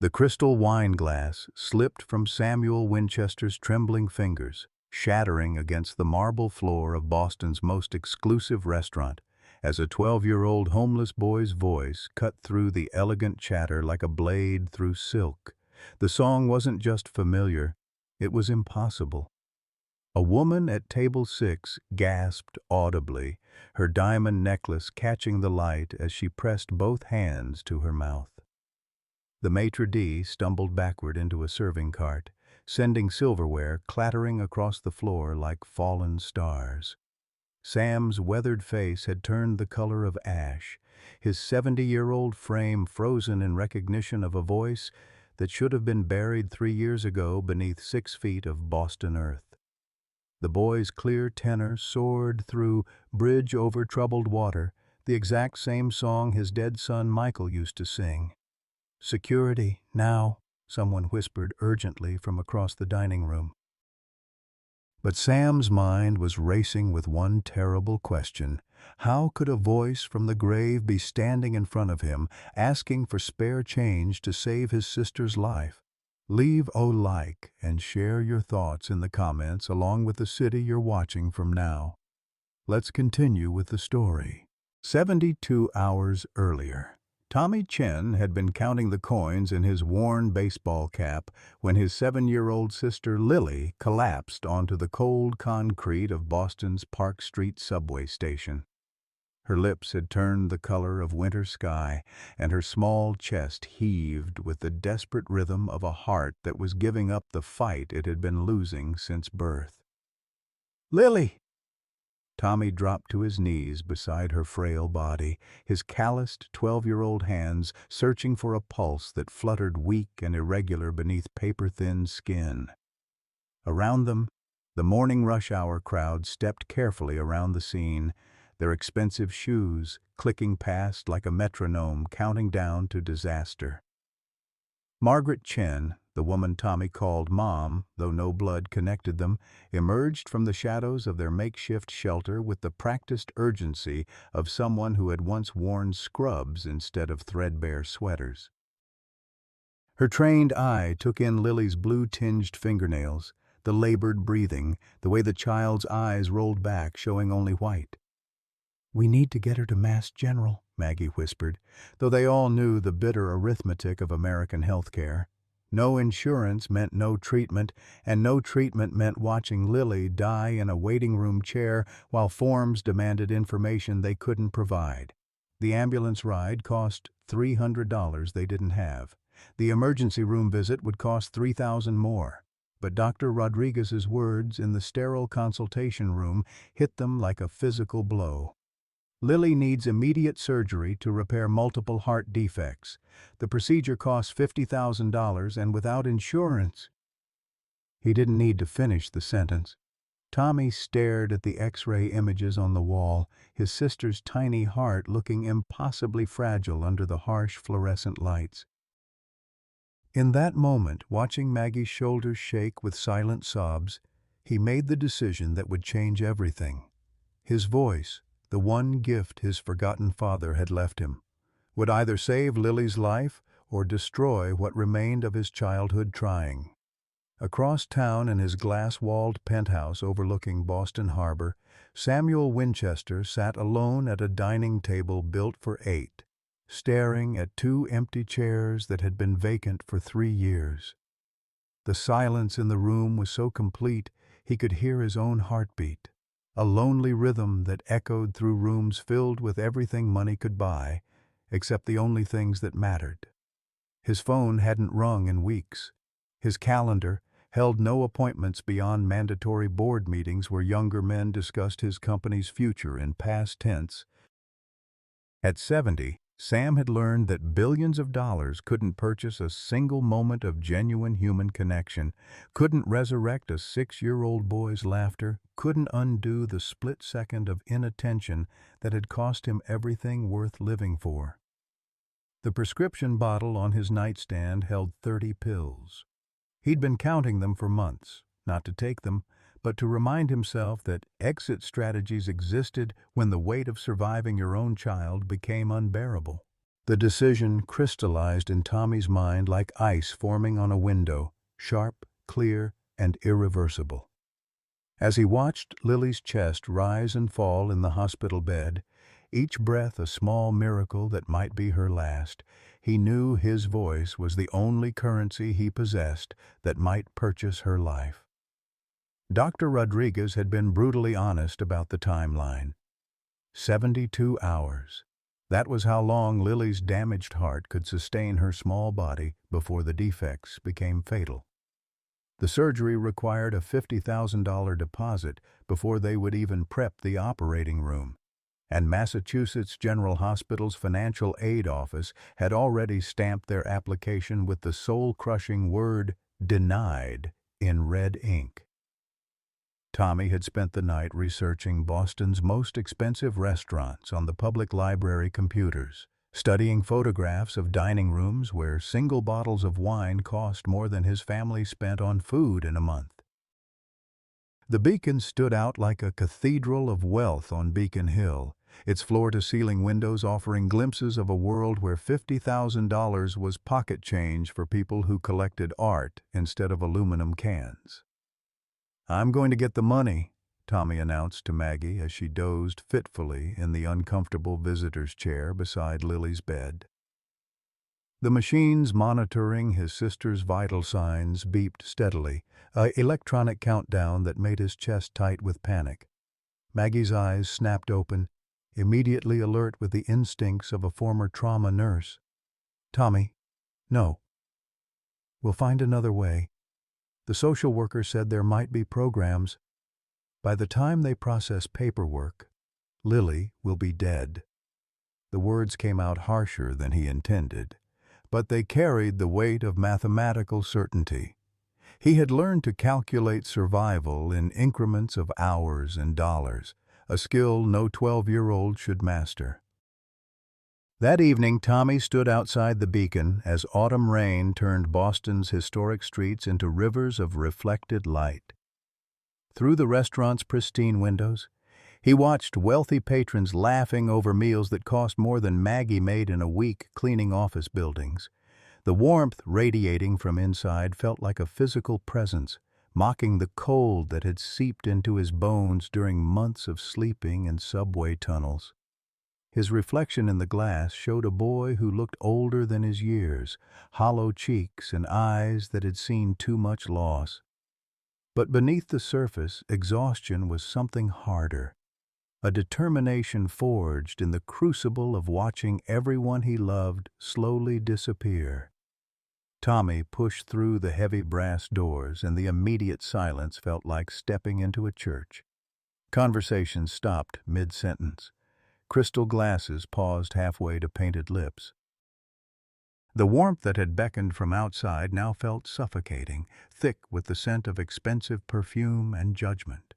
The crystal wine glass slipped from Samuel Winchester's trembling fingers, shattering against the marble floor of Boston's most exclusive restaurant, as a 12-year-old homeless boy's voice cut through the elegant chatter like a blade through silk. The song wasn't just familiar, it was impossible. A woman at table 6 gasped audibly, her diamond necklace catching the light as she pressed both hands to her mouth. The maitre d' stumbled backward into a serving cart, sending silverware clattering across the floor like fallen stars. Sam's weathered face had turned the color of ash, his 70-year-old frame frozen in recognition of a voice that should have been buried 3 years ago beneath 6 feet of Boston earth. The boy's clear tenor soared through "Bridge Over Troubled Water," the exact same song his dead son Michael used to sing. "Security, now," someone whispered urgently from across the dining room. But Sam's mind was racing with one terrible question. How could a voice from the grave be standing in front of him, asking for spare change to save his sister's life? Leave a like and share your thoughts in the comments along with the city you're watching from now. Let's continue with the story. 72 hours earlier, Tommy Chen had been counting the coins in his worn baseball cap when his 7-year-old sister Lily collapsed onto the cold concrete of Boston's Park Street subway station. Her lips had turned the color of winter sky, and her small chest heaved with the desperate rhythm of a heart that was giving up the fight it had been losing since birth. "Lily!" Tommy dropped to his knees beside her frail body, his calloused 12-year-old hands searching for a pulse that fluttered weak and irregular beneath paper-thin skin. Around them, the morning rush-hour crowd stepped carefully around the scene, their expensive shoes clicking past like a metronome counting down to disaster. Margaret Chen, the woman Tommy called Mom, though no blood connected them, emerged from the shadows of their makeshift shelter with the practiced urgency of someone who had once worn scrubs instead of threadbare sweaters. Her trained eye took in Lily's blue-tinged fingernails, the labored breathing, the way the child's eyes rolled back, showing only white. "We need to get her to Mass General," Maggie whispered, though they all knew the bitter arithmetic of American healthcare. No insurance meant no treatment, and no treatment meant watching Lily die in a waiting room chair while forms demanded information they couldn't provide. The ambulance ride cost $300 they didn't have. The emergency room visit would cost $3,000 more. But Dr. Rodriguez's words in the sterile consultation room hit them like a physical blow. "Lily needs immediate surgery to repair multiple heart defects. The procedure costs $50,000 and without insurance." He didn't need to finish the sentence. Tommy stared at the X-ray images on the wall, his sister's tiny heart looking impossibly fragile under the harsh fluorescent lights. In that moment, watching Maggie's shoulders shake with silent sobs, he made the decision that would change everything. His voice, the one gift his forgotten father had left him, would either save Lily's life or destroy what remained of his childhood trying. Across town in his glass-walled penthouse overlooking Boston Harbor, Samuel Winchester sat alone at a dining table built for 8, staring at 2 empty chairs that had been vacant for 3 years. The silence in the room was so complete he could hear his own heartbeat, a lonely rhythm that echoed through rooms filled with everything money could buy, except the only things that mattered. His phone hadn't rung in weeks. His calendar held no appointments beyond mandatory board meetings where younger men discussed his company's future in past tense. At 70, Sam had learned that billions of dollars couldn't purchase a single moment of genuine human connection, couldn't resurrect a 6-year-old boy's laughter, couldn't undo the split second of inattention that had cost him everything worth living for. The prescription bottle on his nightstand held 30 pills. He'd been counting them for months, not to take them, but to remind himself that exit strategies existed when the weight of surviving your own child became unbearable. The decision crystallized in Tommy's mind like ice forming on a window, sharp, clear, and irreversible. As he watched Lily's chest rise and fall in the hospital bed, each breath a small miracle that might be her last, he knew his voice was the only currency he possessed that might purchase her life. Dr. Rodriguez had been brutally honest about the timeline. 72 hours. That was how long Lily's damaged heart could sustain her small body before the defects became fatal. The surgery required a $50,000 deposit before they would even prep the operating room, and Massachusetts General Hospital's financial aid office had already stamped their application with the soul-crushing word "denied" in red ink. Tommy had spent the night researching Boston's most expensive restaurants on the public library computers, studying photographs of dining rooms where single bottles of wine cost more than his family spent on food in a month. The Beacon stood out like a cathedral of wealth on Beacon Hill, its floor-to-ceiling windows offering glimpses of a world where $50,000 was pocket change for people who collected art instead of aluminum cans. "I'm going to get the money," Tommy announced to Maggie as she dozed fitfully in the uncomfortable visitor's chair beside Lily's bed. The machines monitoring his sister's vital signs beeped steadily, an electronic countdown that made his chest tight with panic. Maggie's eyes snapped open, immediately alert with the instincts of a former trauma nurse. "Tommy, no. We'll find another way. The social worker said there might be programs. By the time they process paperwork, Lily will be dead." The words came out harsher than he intended, but they carried the weight of mathematical certainty. He had learned to calculate survival in increments of hours and dollars, a skill no 12-year-old should master. That evening, Tommy stood outside the Beacon as autumn rain turned Boston's historic streets into rivers of reflected light. Through the restaurant's pristine windows, he watched wealthy patrons laughing over meals that cost more than Maggie made in a week cleaning office buildings. The warmth radiating from inside felt like a physical presence, mocking the cold that had seeped into his bones during months of sleeping in subway tunnels. His reflection in the glass showed a boy who looked older than his years, hollow cheeks and eyes that had seen too much loss. But beneath the surface, exhaustion was something harder, a determination forged in the crucible of watching everyone he loved slowly disappear. Tommy pushed through the heavy brass doors, and the immediate silence felt like stepping into a church. Conversation stopped mid-sentence. Crystal glasses paused halfway to painted lips. The warmth that had beckoned from outside now felt suffocating, thick with the scent of expensive perfume and judgment.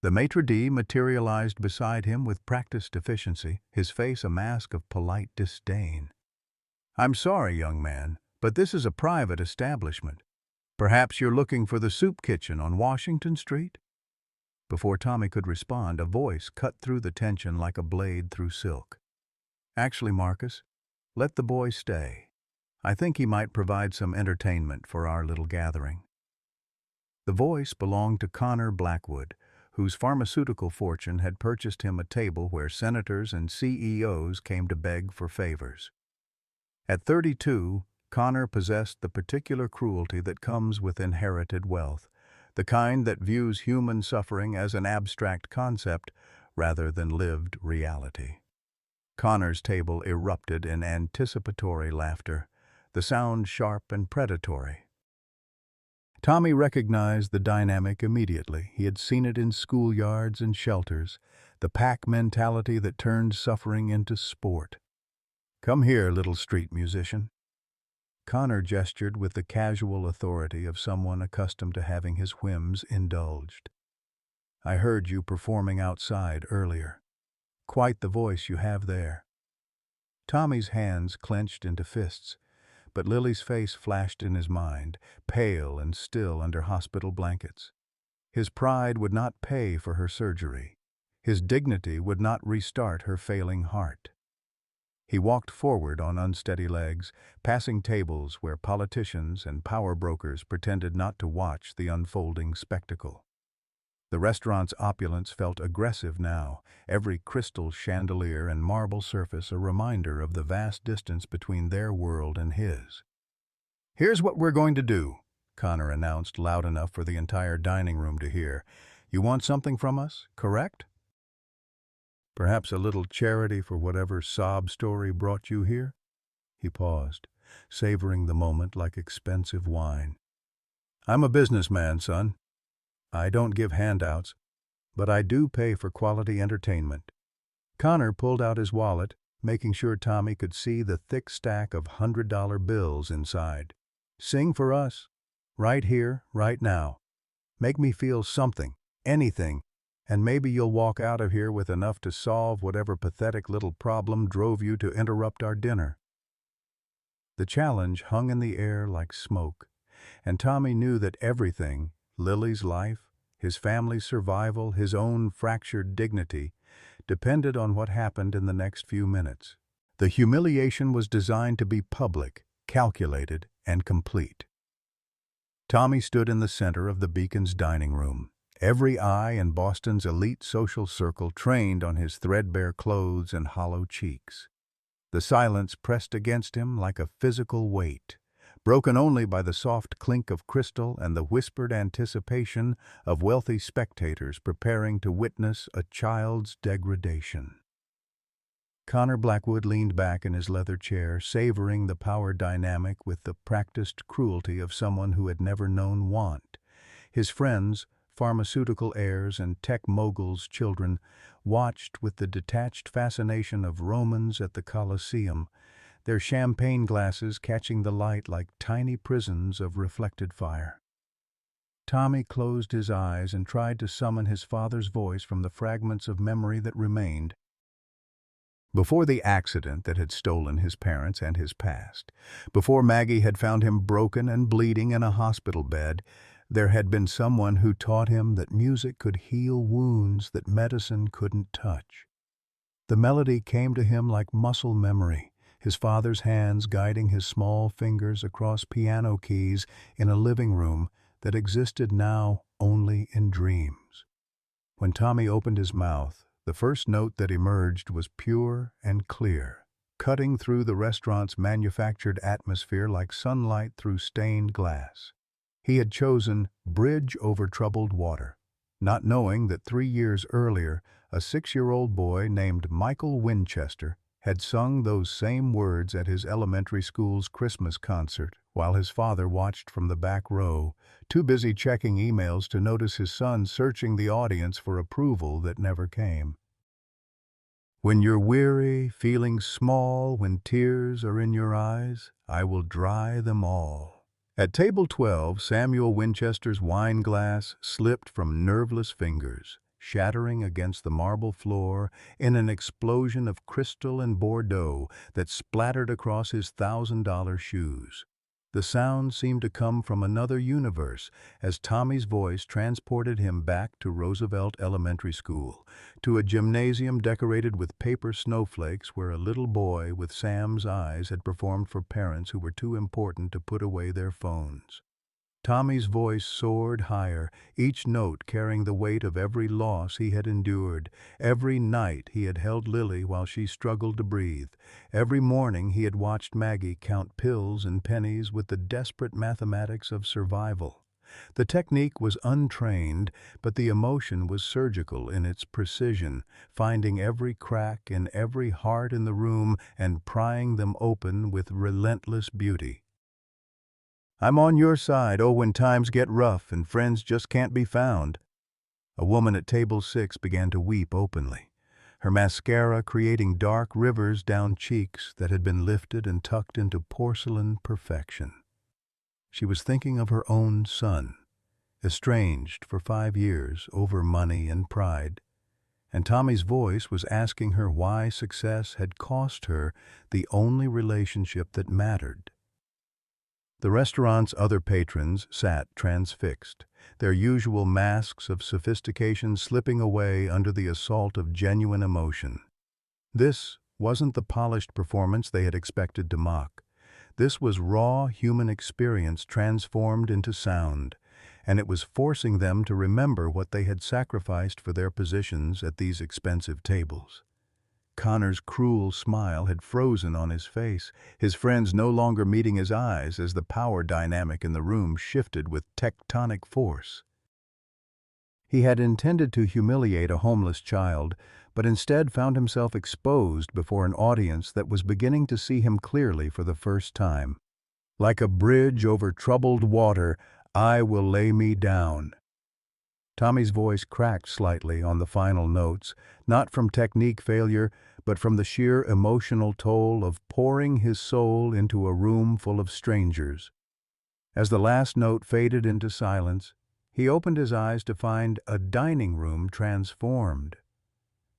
The maitre d' materialized beside him with practiced efficiency, his face a mask of polite disdain. "I'm sorry, young man, but this is a private establishment. Perhaps you're looking for the soup kitchen on Washington Street?" Before Tommy could respond, a voice cut through the tension like a blade through silk. "Actually, Marcus, let the boy stay. I think he might provide some entertainment for our little gathering." The voice belonged to Connor Blackwood, whose pharmaceutical fortune had purchased him a table where senators and CEOs came to beg for favors. At 32, Connor possessed the particular cruelty that comes with inherited wealth, the kind that views human suffering as an abstract concept rather than lived reality. Connor's table erupted in anticipatory laughter, the sound sharp and predatory. Tommy recognized the dynamic immediately. He had seen it in schoolyards and shelters, the pack mentality that turned suffering into sport. "Come here, little street musician." Connor gestured with the casual authority of someone accustomed to having his whims indulged. "I heard you performing outside earlier. Quite the voice you have there." Tommy's hands clenched into fists, but Lily's face flashed in his mind, pale and still under hospital blankets. His pride would not pay for her surgery. His dignity would not restart her failing heart. He walked forward on unsteady legs, passing tables where politicians and power brokers pretended not to watch the unfolding spectacle. The restaurant's opulence felt aggressive now, every crystal chandelier and marble surface a reminder of the vast distance between their world and his. "Here's what we're going to do," Connor announced loud enough for the entire dining room to hear. "You want something from us, correct? Perhaps a little charity for whatever sob story brought you here?" He paused, savoring the moment like expensive wine. "I'm a businessman, son. I don't give handouts, but I do pay for quality entertainment." Connor pulled out his wallet, making sure Tommy could see the thick stack of $100 bills inside. "Sing for us. Right here, right now. Make me feel something, anything, and maybe you'll walk out of here with enough to solve whatever pathetic little problem drove you to interrupt our dinner." The challenge hung in the air like smoke, and Tommy knew that everything, Lily's life, his family's survival, his own fractured dignity, depended on what happened in the next few minutes. The humiliation was designed to be public, calculated, and complete. Tommy stood in the center of the Beacon's dining room, every eye in Boston's elite social circle trained on his threadbare clothes and hollow cheeks. The silence pressed against him like a physical weight, broken only by the soft clink of crystal and the whispered anticipation of wealthy spectators preparing to witness a child's degradation. Connor Blackwood leaned back in his leather chair, savoring the power dynamic with the practiced cruelty of someone who had never known want. His friends, pharmaceutical heirs and tech moguls' children, watched with the detached fascination of Romans at the Colosseum, their champagne glasses catching the light like tiny prisons of reflected fire. Tommy closed his eyes and tried to summon his father's voice from the fragments of memory that remained. Before the accident that had stolen his parents and his past, before Maggie had found him broken and bleeding in a hospital bed, there had been someone who taught him that music could heal wounds that medicine couldn't touch. The melody came to him like muscle memory, his father's hands guiding his small fingers across piano keys in a living room that existed now only in dreams. When Tommy opened his mouth, the first note that emerged was pure and clear, cutting through the restaurant's manufactured atmosphere like sunlight through stained glass. He had chosen "Bridge Over Troubled Water," not knowing that 3 years earlier, a 6-year-old boy named Michael Winchester had sung those same words at his elementary school's Christmas concert while his father watched from the back row, too busy checking emails to notice his son searching the audience for approval that never came. "When you're weary, feeling small, when tears are in your eyes, I will dry them all." At table 12, Samuel Winchester's wine glass slipped from nerveless fingers, shattering against the marble floor in an explosion of crystal and Bordeaux that splattered across his $1,000 shoes. The sound seemed to come from another universe as Tommy's voice transported him back to Roosevelt Elementary School, to a gymnasium decorated with paper snowflakes where a little boy with Sam's eyes had performed for parents who were too important to put away their phones. Tommy's voice soared higher, each note carrying the weight of every loss he had endured, every night he had held Lily while she struggled to breathe, every morning he had watched Maggie count pills and pennies with the desperate mathematics of survival. The technique was untrained, but the emotion was surgical in its precision, finding every crack in every heart in the room and prying them open with relentless beauty. "I'm on your side, oh, when times get rough and friends just can't be found." A woman at table 6 began to weep openly, her mascara creating dark rivers down cheeks that had been lifted and tucked into porcelain perfection. She was thinking of her own son, estranged for 5 years over money and pride, and Tommy's voice was asking her why success had cost her the only relationship that mattered. The restaurant's other patrons sat transfixed, their usual masks of sophistication slipping away under the assault of genuine emotion. This wasn't the polished performance they had expected to mock. This was raw human experience transformed into sound, and it was forcing them to remember what they had sacrificed for their positions at these expensive tables. Connor's cruel smile had frozen on his face, his friends no longer meeting his eyes as the power dynamic in the room shifted with tectonic force. He had intended to humiliate a homeless child, but instead found himself exposed before an audience that was beginning to see him clearly for the first time. Like a bridge over troubled water, I will lay me down. Tommy's voice cracked slightly on the final notes, not from technique failure, but from the sheer emotional toll of pouring his soul into a room full of strangers. As the last note faded into silence, he opened his eyes to find a dining room transformed.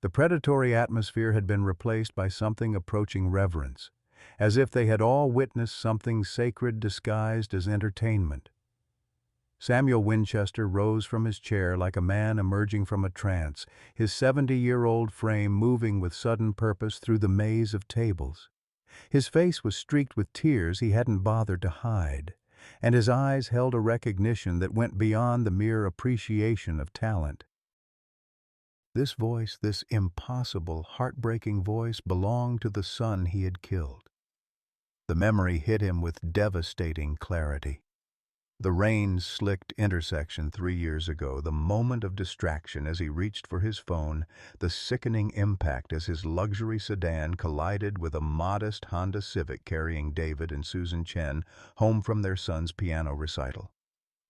The predatory atmosphere had been replaced by something approaching reverence, as if they had all witnessed something sacred disguised as entertainment. Samuel Winchester rose from his chair like a man emerging from a trance, his 70-year-old frame moving with sudden purpose through the maze of tables. His face was streaked with tears he hadn't bothered to hide, and his eyes held a recognition that went beyond the mere appreciation of talent. This voice, this impossible, heartbreaking voice, belonged to the son he had killed. The memory hit him with devastating clarity. The rain-slicked intersection 3 years ago, the moment of distraction as he reached for his phone, the sickening impact as his luxury sedan collided with a modest Honda Civic carrying David and Susan Chen home from their son's piano recital.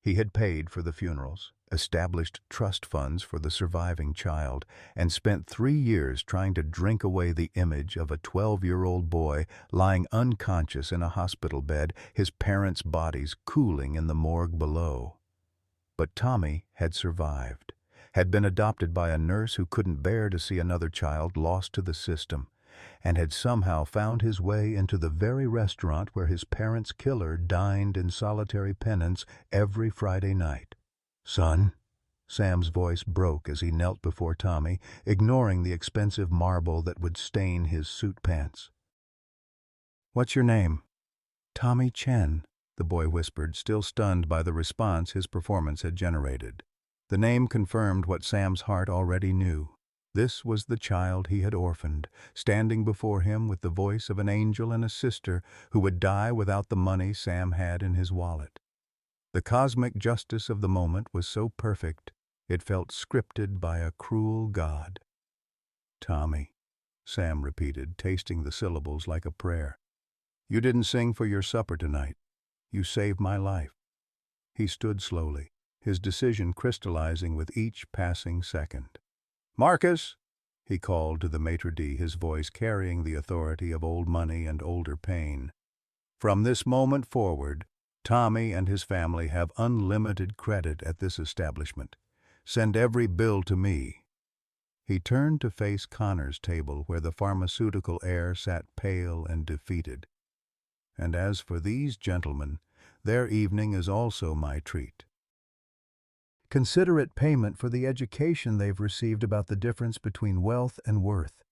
He had paid for the funerals, established trust funds for the surviving child, and spent 3 years trying to drink away the image of a 12-year-old boy lying unconscious in a hospital bed, his parents' bodies cooling in the morgue below. But Tommy had survived, had been adopted by a nurse who couldn't bear to see another child lost to the system, and had somehow found his way into the very restaurant where his parents' killer dined in solitary penance every Friday night. "Son," Sam's voice broke as he knelt before Tommy, ignoring the expensive marble that would stain his suit pants. "What's your name?" "Tommy Chen," the boy whispered, still stunned by the response his performance had generated. The name confirmed what Sam's heart already knew. This was the child he had orphaned, standing before him with the voice of an angel and a sister who would die without the money Sam had in his wallet. The cosmic justice of the moment was so perfect, it felt scripted by a cruel god. "Tommy," Sam repeated, tasting the syllables like a prayer. "You didn't sing for your supper tonight. You saved my life." He stood slowly, his decision crystallizing with each passing second. "Marcus!" he called to the maitre d', his voice carrying the authority of old money and older pain. "From this moment forward, Tommy and his family have unlimited credit at this establishment. Send every bill to me." He turned to face Connor's table where the pharmaceutical heir sat pale and defeated. "And as for these gentlemen, their evening is also my treat. Consider it payment for the education they've received about the difference between wealth and worth."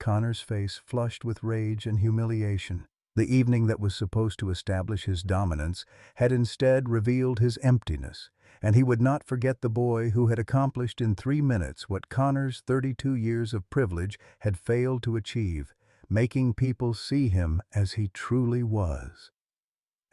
Connor's face flushed with rage and humiliation. The evening that was supposed to establish his dominance had instead revealed his emptiness, and he would not forget the boy who had accomplished in 3 minutes what Connor's 32 years of privilege had failed to achieve, making people see him as he truly was.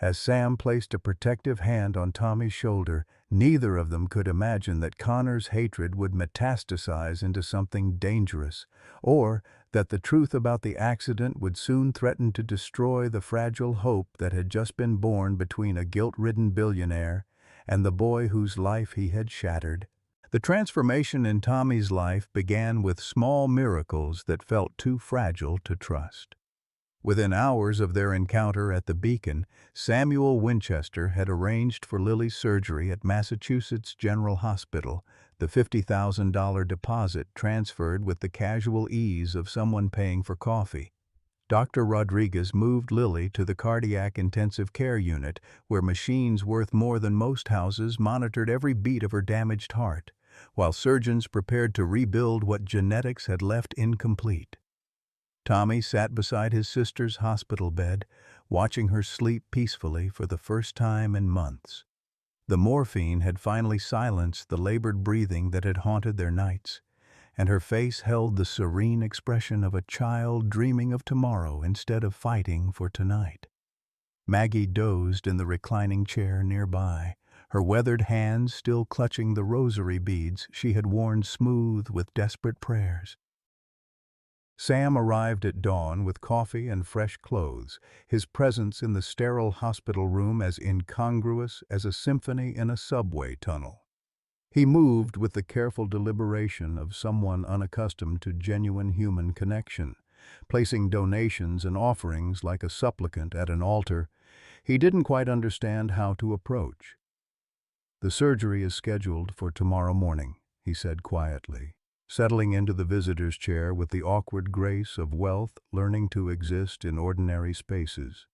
As Sam placed a protective hand on Tommy's shoulder, neither of them could imagine that Connor's hatred would metastasize into something dangerous, or that the truth about the accident would soon threaten to destroy the fragile hope that had just been born between a guilt-ridden billionaire and the boy whose life he had shattered. The transformation in Tommy's life began with small miracles that felt too fragile to trust. Within hours of their encounter at the Beacon, Samuel Winchester had arranged for Lily's surgery at Massachusetts General Hospital, the $50,000 deposit transferred with the casual ease of someone paying for coffee. Dr. Rodriguez moved Lily to the cardiac intensive care unit, where machines worth more than most houses monitored every beat of her damaged heart, while surgeons prepared to rebuild what genetics had left incomplete. Tommy sat beside his sister's hospital bed, watching her sleep peacefully for the first time in months. The morphine had finally silenced the labored breathing that had haunted their nights, and her face held the serene expression of a child dreaming of tomorrow instead of fighting for tonight. Maggie dozed in the reclining chair nearby, her weathered hands still clutching the rosary beads she had worn smooth with desperate prayers. Sam arrived at dawn with coffee and fresh clothes, his presence in the sterile hospital room as incongruous as a symphony in a subway tunnel. He moved with the careful deliberation of someone unaccustomed to genuine human connection, placing donations and offerings like a supplicant at an altar he didn't quite understand how to approach. "The surgery is scheduled for tomorrow morning," he said quietly, settling into the visitor's chair with the awkward grace of wealth learning to exist in ordinary spaces.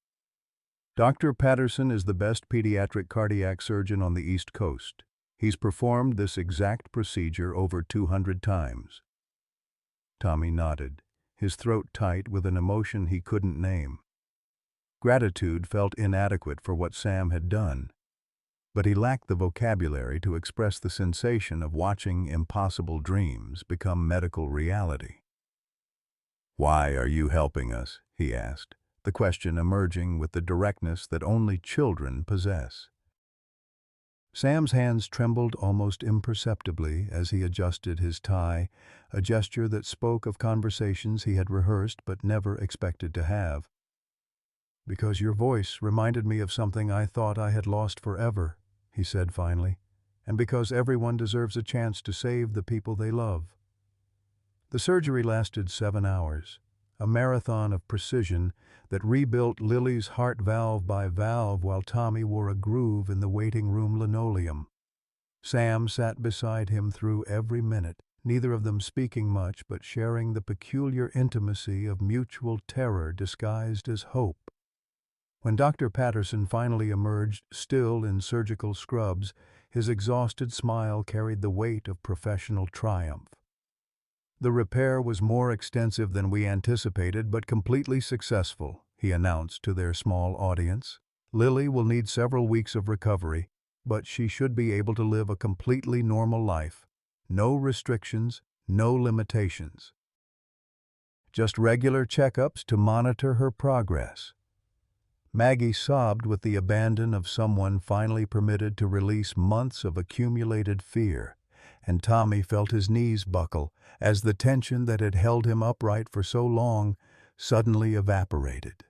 "Dr. Patterson is the best pediatric cardiac surgeon on the East Coast. He's performed this exact procedure over 200 times. Tommy nodded, his throat tight with an emotion he couldn't name. Gratitude felt inadequate for what Sam had done, but he lacked the vocabulary to express the sensation of watching impossible dreams become medical reality. "Why are you helping us?" he asked, the question emerging with the directness that only children possess. Sam's hands trembled almost imperceptibly as he adjusted his tie, a gesture that spoke of conversations he had rehearsed but never expected to have. "Because your voice reminded me of something I thought I had lost forever," he said finally, "and because everyone deserves a chance to save the people they love." The surgery lasted 7 hours, a marathon of precision that rebuilt Lily's heart valve by valve while Tommy wore a groove in the waiting room linoleum. Sam sat beside him through every minute, neither of them speaking much but sharing the peculiar intimacy of mutual terror disguised as hope. When Dr. Patterson finally emerged, still in surgical scrubs, his exhausted smile carried the weight of professional triumph. "The repair was more extensive than we anticipated, but completely successful," he announced to their small audience. "Lily will need several weeks of recovery, but she should be able to live a completely normal life. No restrictions, no limitations. Just regular checkups to monitor her progress." Maggie sobbed with the abandon of someone finally permitted to release months of accumulated fear, and Tommy felt his knees buckle as the tension that had held him upright for so long suddenly evaporated.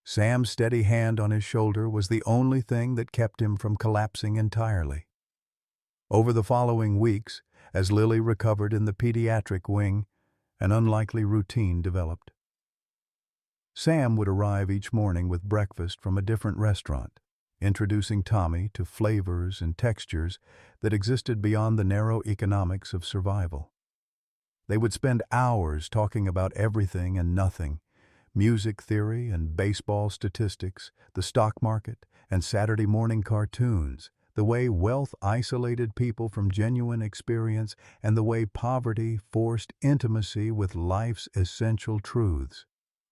Sam's steady hand on his shoulder was the only thing that kept him from collapsing entirely. Over the following weeks, as Lily recovered in the pediatric wing, an unlikely routine developed. Sam would arrive each morning with breakfast from a different restaurant, introducing Tommy to flavors and textures that existed beyond the narrow economics of survival. They would spend hours talking about everything and nothing: music theory and baseball statistics, the stock market, and Saturday morning cartoons, the way wealth isolated people from genuine experience, and the way poverty forced intimacy with life's essential truths.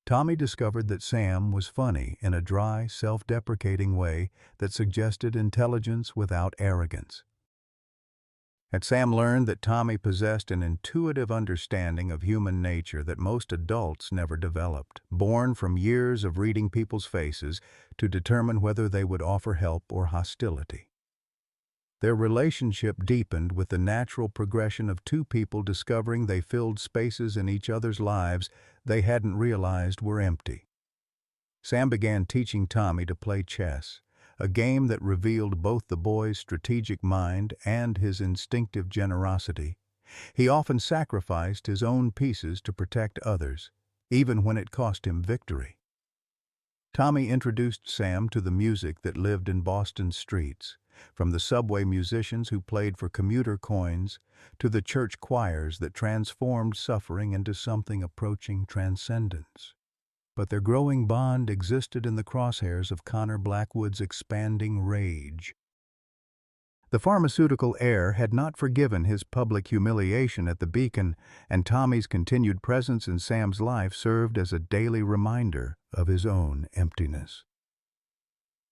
Tommy discovered that Sam was funny in a dry, self-deprecating way that suggested intelligence without arrogance. And Sam learned that Tommy possessed an intuitive understanding of human nature that most adults never developed, born from years of reading people's faces to determine whether they would offer help or hostility. Their relationship deepened with the natural progression of two people discovering they filled spaces in each other's lives they hadn't realized were empty. Sam began teaching Tommy to play chess, a game that revealed both the boy's strategic mind and his instinctive generosity. He often sacrificed his own pieces to protect others, even when it cost him victory. Tommy introduced Sam to the music that lived in Boston's streets, from the subway musicians who played for commuter coins to the church choirs that transformed suffering into something approaching transcendence. But their growing bond existed in the crosshairs of Connor Blackwood's expanding rage. The pharmaceutical heir had not forgiven his public humiliation at the Beacon, and Tommy's continued presence in Sam's life served as a daily reminder of his own emptiness.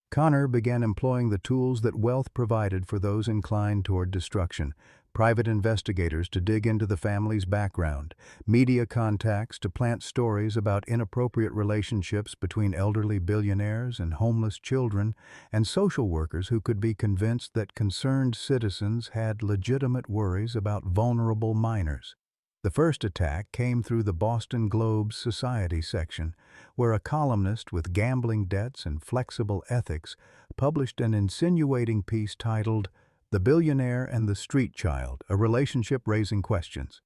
Connor began employing the tools that wealth provided for those inclined toward destruction: private investigators to dig into the family's background, media contacts to plant stories about inappropriate relationships between elderly billionaires and homeless children, and social workers who could be convinced that concerned citizens had legitimate worries about vulnerable minors. The first attack came through the Boston Globe's society section, where a columnist with gambling debts and flexible ethics published an insinuating piece titled "The Billionaire and the Street Child, a Relationship Raising Questions."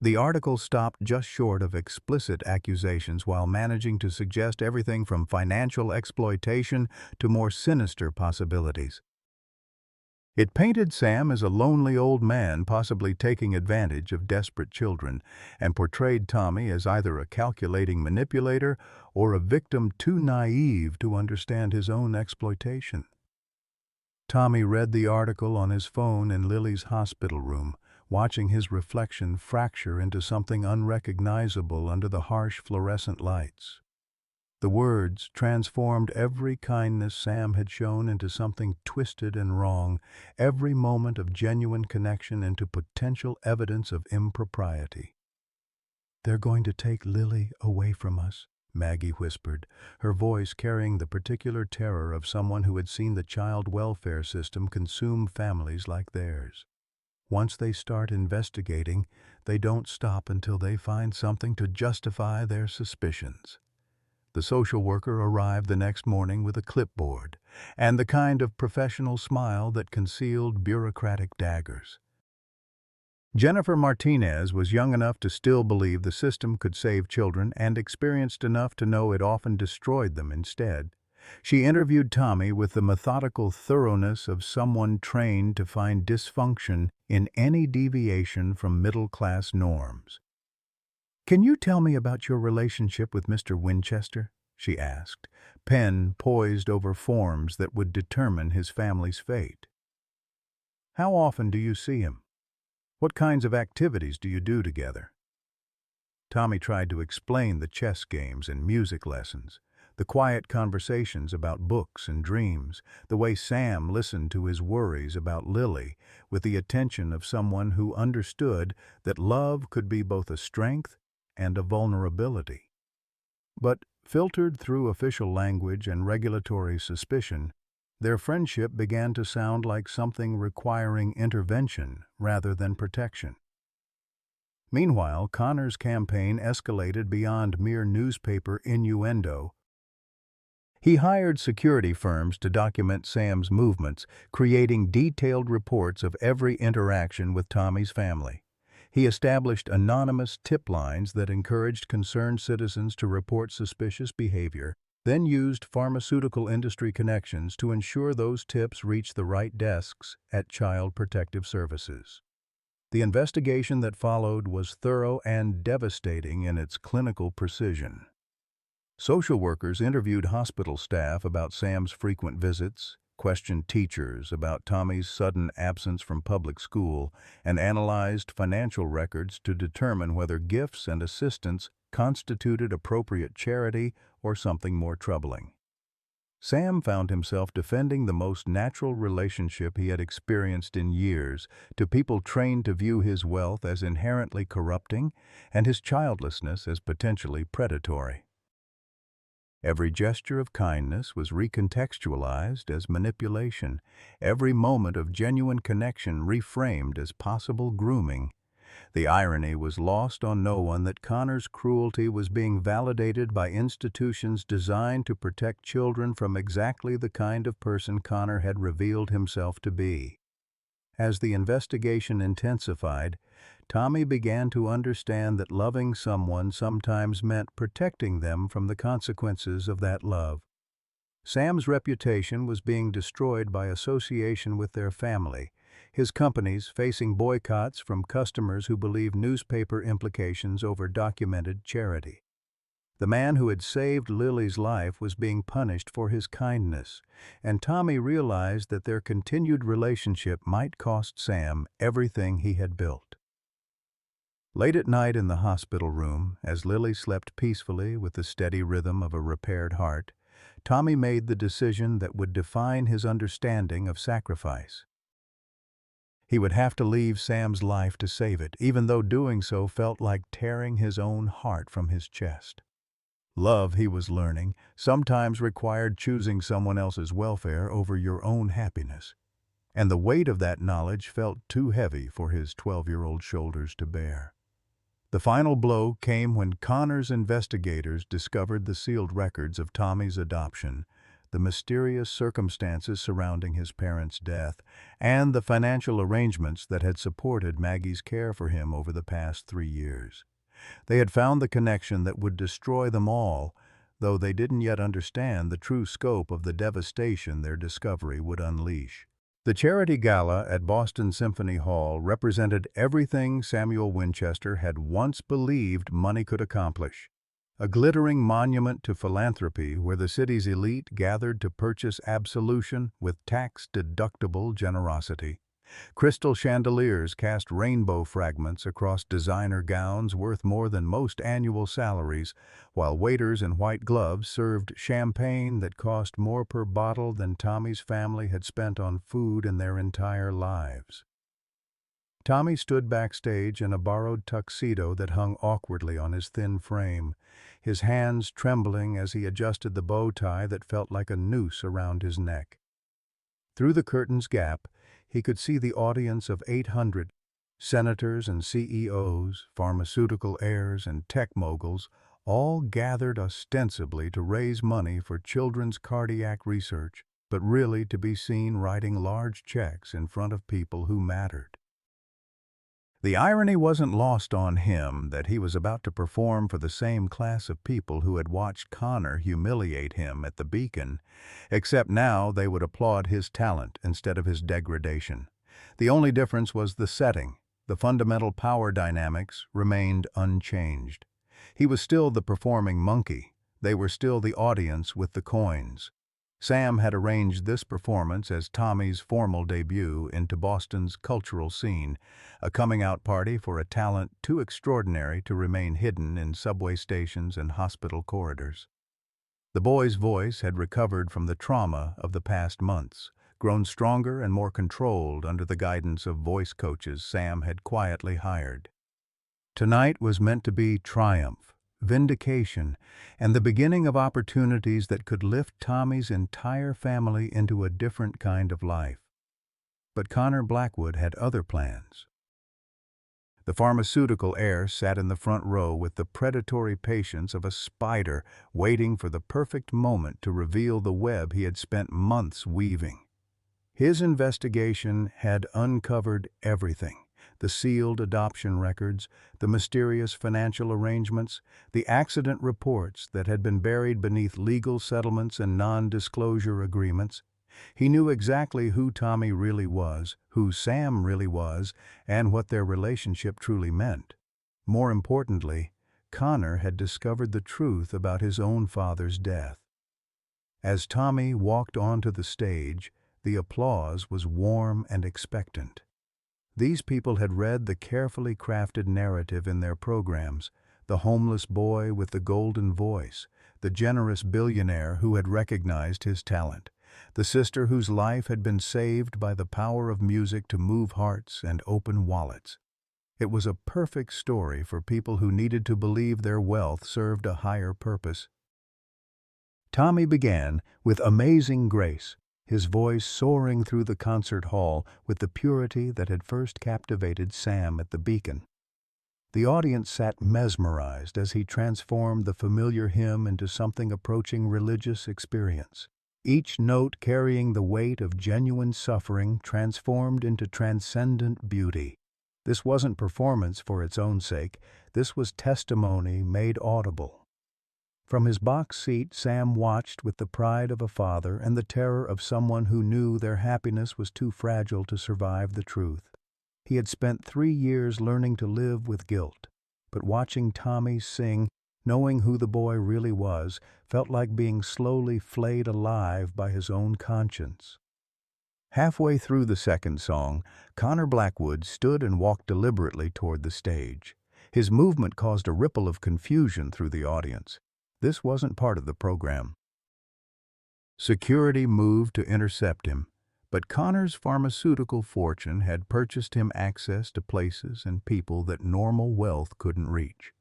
The article stopped just short of explicit accusations while managing to suggest everything from financial exploitation to more sinister possibilities. It painted Sam as a lonely old man possibly taking advantage of desperate children, and portrayed Tommy as either a calculating manipulator or a victim too naive to understand his own exploitation. Tommy read the article on his phone in Lily's hospital room, watching his reflection fracture into something unrecognizable under the harsh fluorescent lights. The words transformed every kindness Sam had shown into something twisted and wrong, every moment of genuine connection into potential evidence of impropriety. "They're going to take Lily away from us," Maggie whispered, her voice carrying the particular terror of someone who had seen the child welfare system consume families like theirs. "Once they start investigating, they don't stop until they find something to justify their suspicions." The social worker arrived the next morning with a clipboard and the kind of professional smile that concealed bureaucratic daggers. Jennifer Martinez was young enough to still believe the system could save children and experienced enough to know it often destroyed them instead. She interviewed Tommy with the methodical thoroughness of someone trained to find dysfunction in any deviation from middle-class norms. "Can you tell me about your relationship with Mr. Winchester?" she asked, pen poised over forms that would determine his family's fate. "How often do you see him? What kinds of activities do you do together?" Tommy tried to explain the chess games and music lessons, the quiet conversations about books and dreams, the way Sam listened to his worries about Lily with the attention of someone who understood that love could be both a strength and a vulnerability. But, filtered through official language and regulatory suspicion, their friendship began to sound like something requiring intervention rather than protection. Meanwhile, Connor's campaign escalated beyond mere newspaper innuendo. He hired security firms to document Sam's movements, creating detailed reports of every interaction with Tommy's family. He established anonymous tip lines that encouraged concerned citizens to report suspicious behavior, then used pharmaceutical industry connections to ensure those tips reached the right desks at Child Protective Services. The investigation that followed was thorough and devastating in its clinical precision. Social workers interviewed hospital staff about Sam's frequent visits, questioned teachers about Tommy's sudden absence from public school, and analyzed financial records to determine whether gifts and assistance constituted appropriate charity or something more troubling. Sam found himself defending the most natural relationship he had experienced in years to people trained to view his wealth as inherently corrupting and his childlessness as potentially predatory. Every gesture of kindness was recontextualized as manipulation, every moment of genuine connection reframed as possible grooming. The irony was lost on no one that Connor's cruelty was being validated by institutions designed to protect children from exactly the kind of person Connor had revealed himself to be. As the investigation intensified, Tommy began to understand that loving someone sometimes meant protecting them from the consequences of that love. Sam's reputation was being destroyed by association with their family, his companies facing boycotts from customers who believed newspaper implications over documented charity. The man who had saved Lily's life was being punished for his kindness, and Tommy realized that their continued relationship might cost Sam everything he had built. Late at night in the hospital room, as Lily slept peacefully with the steady rhythm of a repaired heart, Tommy made the decision that would define his understanding of sacrifice. He would have to leave Sam's life to save it, even though doing so felt like tearing his own heart from his chest. Love, he was learning, sometimes required choosing someone else's welfare over your own happiness. And the weight of that knowledge felt too heavy for his 12-year-old shoulders to bear. The final blow came when Connor's investigators discovered the sealed records of Tommy's adoption, the mysterious circumstances surrounding his parents' death, and the financial arrangements that had supported Maggie's care for him over the past 3 years. They had found the connection that would destroy them all, though they didn't yet understand the true scope of the devastation their discovery would unleash. The charity gala at Boston Symphony Hall represented everything Samuel Winchester had once believed money could accomplish. A glittering monument to philanthropy where the city's elite gathered to purchase absolution with tax-deductible generosity. Crystal chandeliers cast rainbow fragments across designer gowns worth more than most annual salaries, while waiters in white gloves served champagne that cost more per bottle than Tommy's family had spent on food in their entire lives. Tommy stood backstage in a borrowed tuxedo that hung awkwardly on his thin frame, his hands trembling as he adjusted the bow tie that felt like a noose around his neck. Through the curtain's gap, he could see the audience of 800 senators and CEOs, pharmaceutical heirs, and tech moguls, all gathered ostensibly to raise money for children's cardiac research, but really to be seen writing large checks in front of people who mattered. The irony wasn't lost on him that he was about to perform for the same class of people who had watched Connor humiliate him at the Beacon, except now they would applaud his talent instead of his degradation. The only difference was the setting. The fundamental power dynamics remained unchanged. He was still the performing monkey. They were still the audience with the coins. Sam had arranged this performance as Tommy's formal debut into Boston's cultural scene, a coming-out party for a talent too extraordinary to remain hidden in subway stations and hospital corridors. The boy's voice had recovered from the trauma of the past months, grown stronger and more controlled under the guidance of voice coaches Sam had quietly hired. Tonight was meant to be triumph, vindication, and the beginning of opportunities that could lift Tommy's entire family into a different kind of life. But Connor Blackwood had other plans. The pharmaceutical heir sat in the front row with the predatory patience of a spider waiting for the perfect moment to reveal the web he had spent months weaving. His investigation had uncovered everything. The sealed adoption records, the mysterious financial arrangements, the accident reports that had been buried beneath legal settlements and non-disclosure agreements. He knew exactly who Tommy really was, who Sam really was, and what their relationship truly meant. More importantly, Connor had discovered the truth about his own father's death. As Tommy walked onto the stage, the applause was warm and expectant. These people had read the carefully crafted narrative in their programs, the homeless boy with the golden voice, the generous billionaire who had recognized his talent, the sister whose life had been saved by the power of music to move hearts and open wallets. It was a perfect story for people who needed to believe their wealth served a higher purpose. Tommy began with amazing grace, his voice soaring through the concert hall with the purity that had first captivated Sam at the Beacon. The audience sat mesmerized as he transformed the familiar hymn into something approaching religious experience. Each note carrying the weight of genuine suffering transformed into transcendent beauty. This wasn't performance for its own sake, this was testimony made audible. From his box seat, Sam watched with the pride of a father and the terror of someone who knew their happiness was too fragile to survive the truth. He had spent 3 years learning to live with guilt, but watching Tommy sing, Knowing who the boy really was felt like being slowly flayed alive by his own conscience. Halfway through the second song, Connor Blackwood stood and walked deliberately toward the stage. His movement caused a ripple of confusion through the audience. This wasn't part of the program. Security moved to intercept him, but Connor's pharmaceutical fortune had purchased him access to places and people that normal wealth couldn't reach.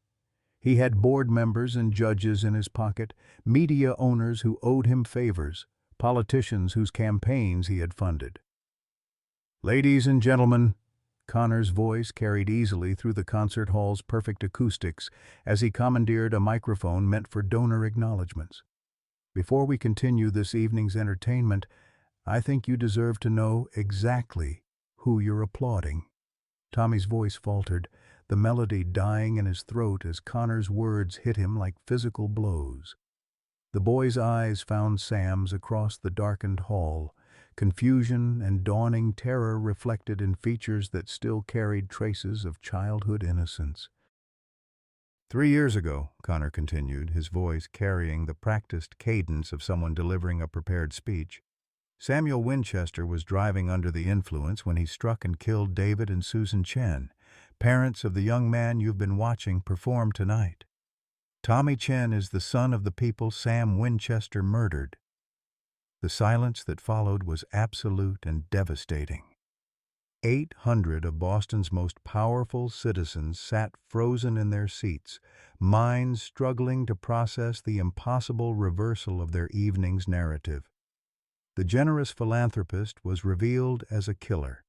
He had board members and judges in his pocket, media owners who owed him favors, politicians whose campaigns he had funded. "Ladies and gentlemen," Connor's voice carried easily through the concert hall's perfect acoustics as he commandeered a microphone meant for donor acknowledgments. "Before we continue this evening's entertainment, I think you deserve to know exactly who you're applauding." Tommy's voice faltered, the melody dying in his throat as Connor's words hit him like physical blows. The boy's eyes found Sam's across the darkened hall, confusion and dawning terror reflected in features that still carried traces of childhood innocence. "3 years ago," Connor continued, his voice carrying the practiced cadence of someone delivering a prepared speech, "Samuel Winchester was driving under the influence when he struck and killed David and Susan Chen, parents of the young man you've been watching perform tonight. Tommy Chen is the son of the people Sam Winchester murdered." The silence that followed was absolute and devastating. 800 of Boston's most powerful citizens sat frozen in their seats, minds struggling to process the impossible reversal of their evening's narrative. The generous philanthropist was revealed as a killer.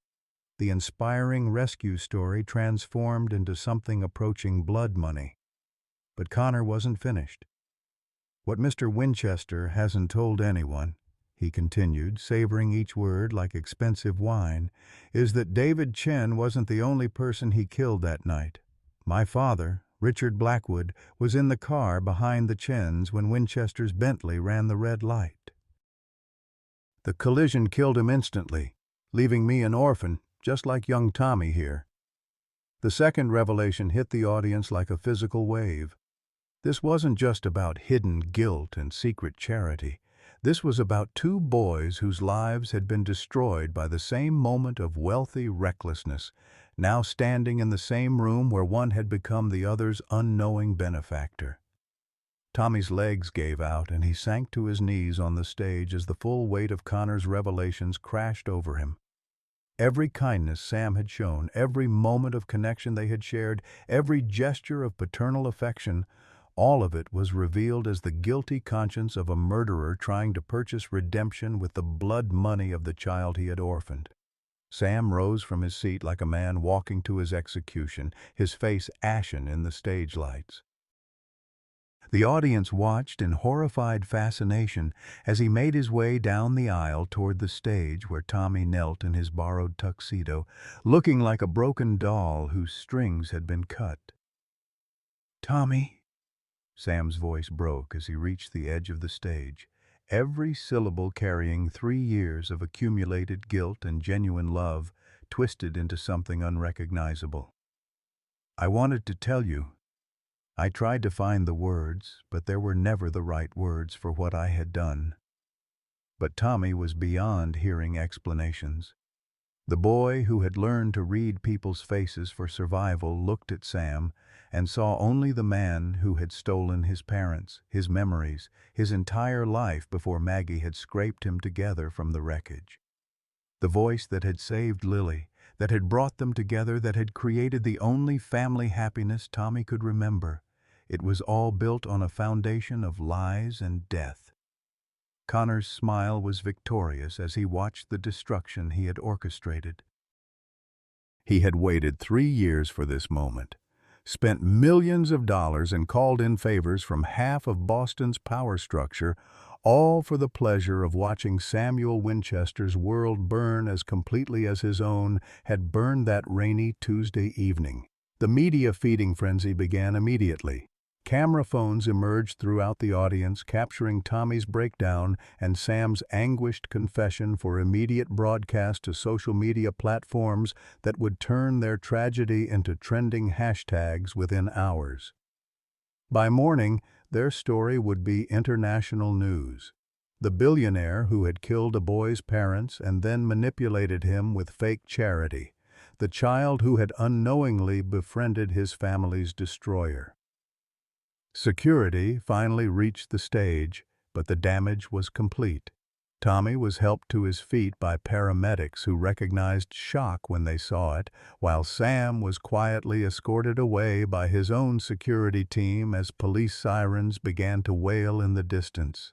The inspiring rescue story transformed into something approaching blood money. But Connor wasn't finished. "What Mr. Winchester hasn't told anyone," he continued, savoring each word like expensive wine, "is that David Chen wasn't the only person he killed that night. My father, Richard Blackwood, was in the car behind the Chens when Winchester's Bentley ran the red light. The collision killed him instantly, leaving me an orphan, just like young Tommy here." The second revelation hit the audience like a physical wave. This wasn't just about hidden guilt and secret charity. This was about two boys whose lives had been destroyed by the same moment of wealthy recklessness, now standing in the same room where one had become the other's unknowing benefactor. Tommy's legs gave out and he sank to his knees on the stage as the full weight of Connor's revelations crashed over him. Every kindness Sam had shown, every moment of connection they had shared, every gesture of paternal affection, all of it was revealed as the guilty conscience of a murderer trying to purchase redemption with the blood money of the child he had orphaned. Sam rose from his seat like a man walking to his execution, his face ashen in the stage lights. The audience watched in horrified fascination as he made his way down the aisle toward the stage where Tommy knelt in his borrowed tuxedo, looking like a broken doll whose strings had been cut. "Tommy," Sam's voice broke as he reached the edge of the stage, every syllable carrying 3 years of accumulated guilt and genuine love twisted into something unrecognizable. "I wanted to tell you. I tried to find the words, but there were never the right words for what I had done." But Tommy was beyond hearing explanations. The boy who had learned to read people's faces for survival looked at Sam and saw only the man who had stolen his parents, his memories, his entire life before Maggie had scraped him together from the wreckage. The voice that had saved Lily, that had brought them together, that had created the only family happiness Tommy could remember. It was all built on a foundation of lies and death. Connor's smile was victorious as he watched the destruction he had orchestrated. He had waited 3 years for this moment, spent millions of dollars and called in favors from half of Boston's power structure, all for the pleasure of watching Samuel Winchester's world burn as completely as his own had burned that rainy Tuesday evening. The media feeding frenzy began immediately. Camera phones emerged throughout the audience, capturing Tommy's breakdown and Sam's anguished confession for immediate broadcast to social media platforms that would turn their tragedy into trending hashtags within hours. By morning, their story would be international news. The billionaire who had killed a boy's parents and then manipulated him with fake charity. The child who had unknowingly befriended his family's destroyer. Security finally reached the stage, but the damage was complete. Tommy was helped to his feet by paramedics who recognized shock when they saw it, while Sam was quietly escorted away by his own security team as police sirens began to wail in the distance.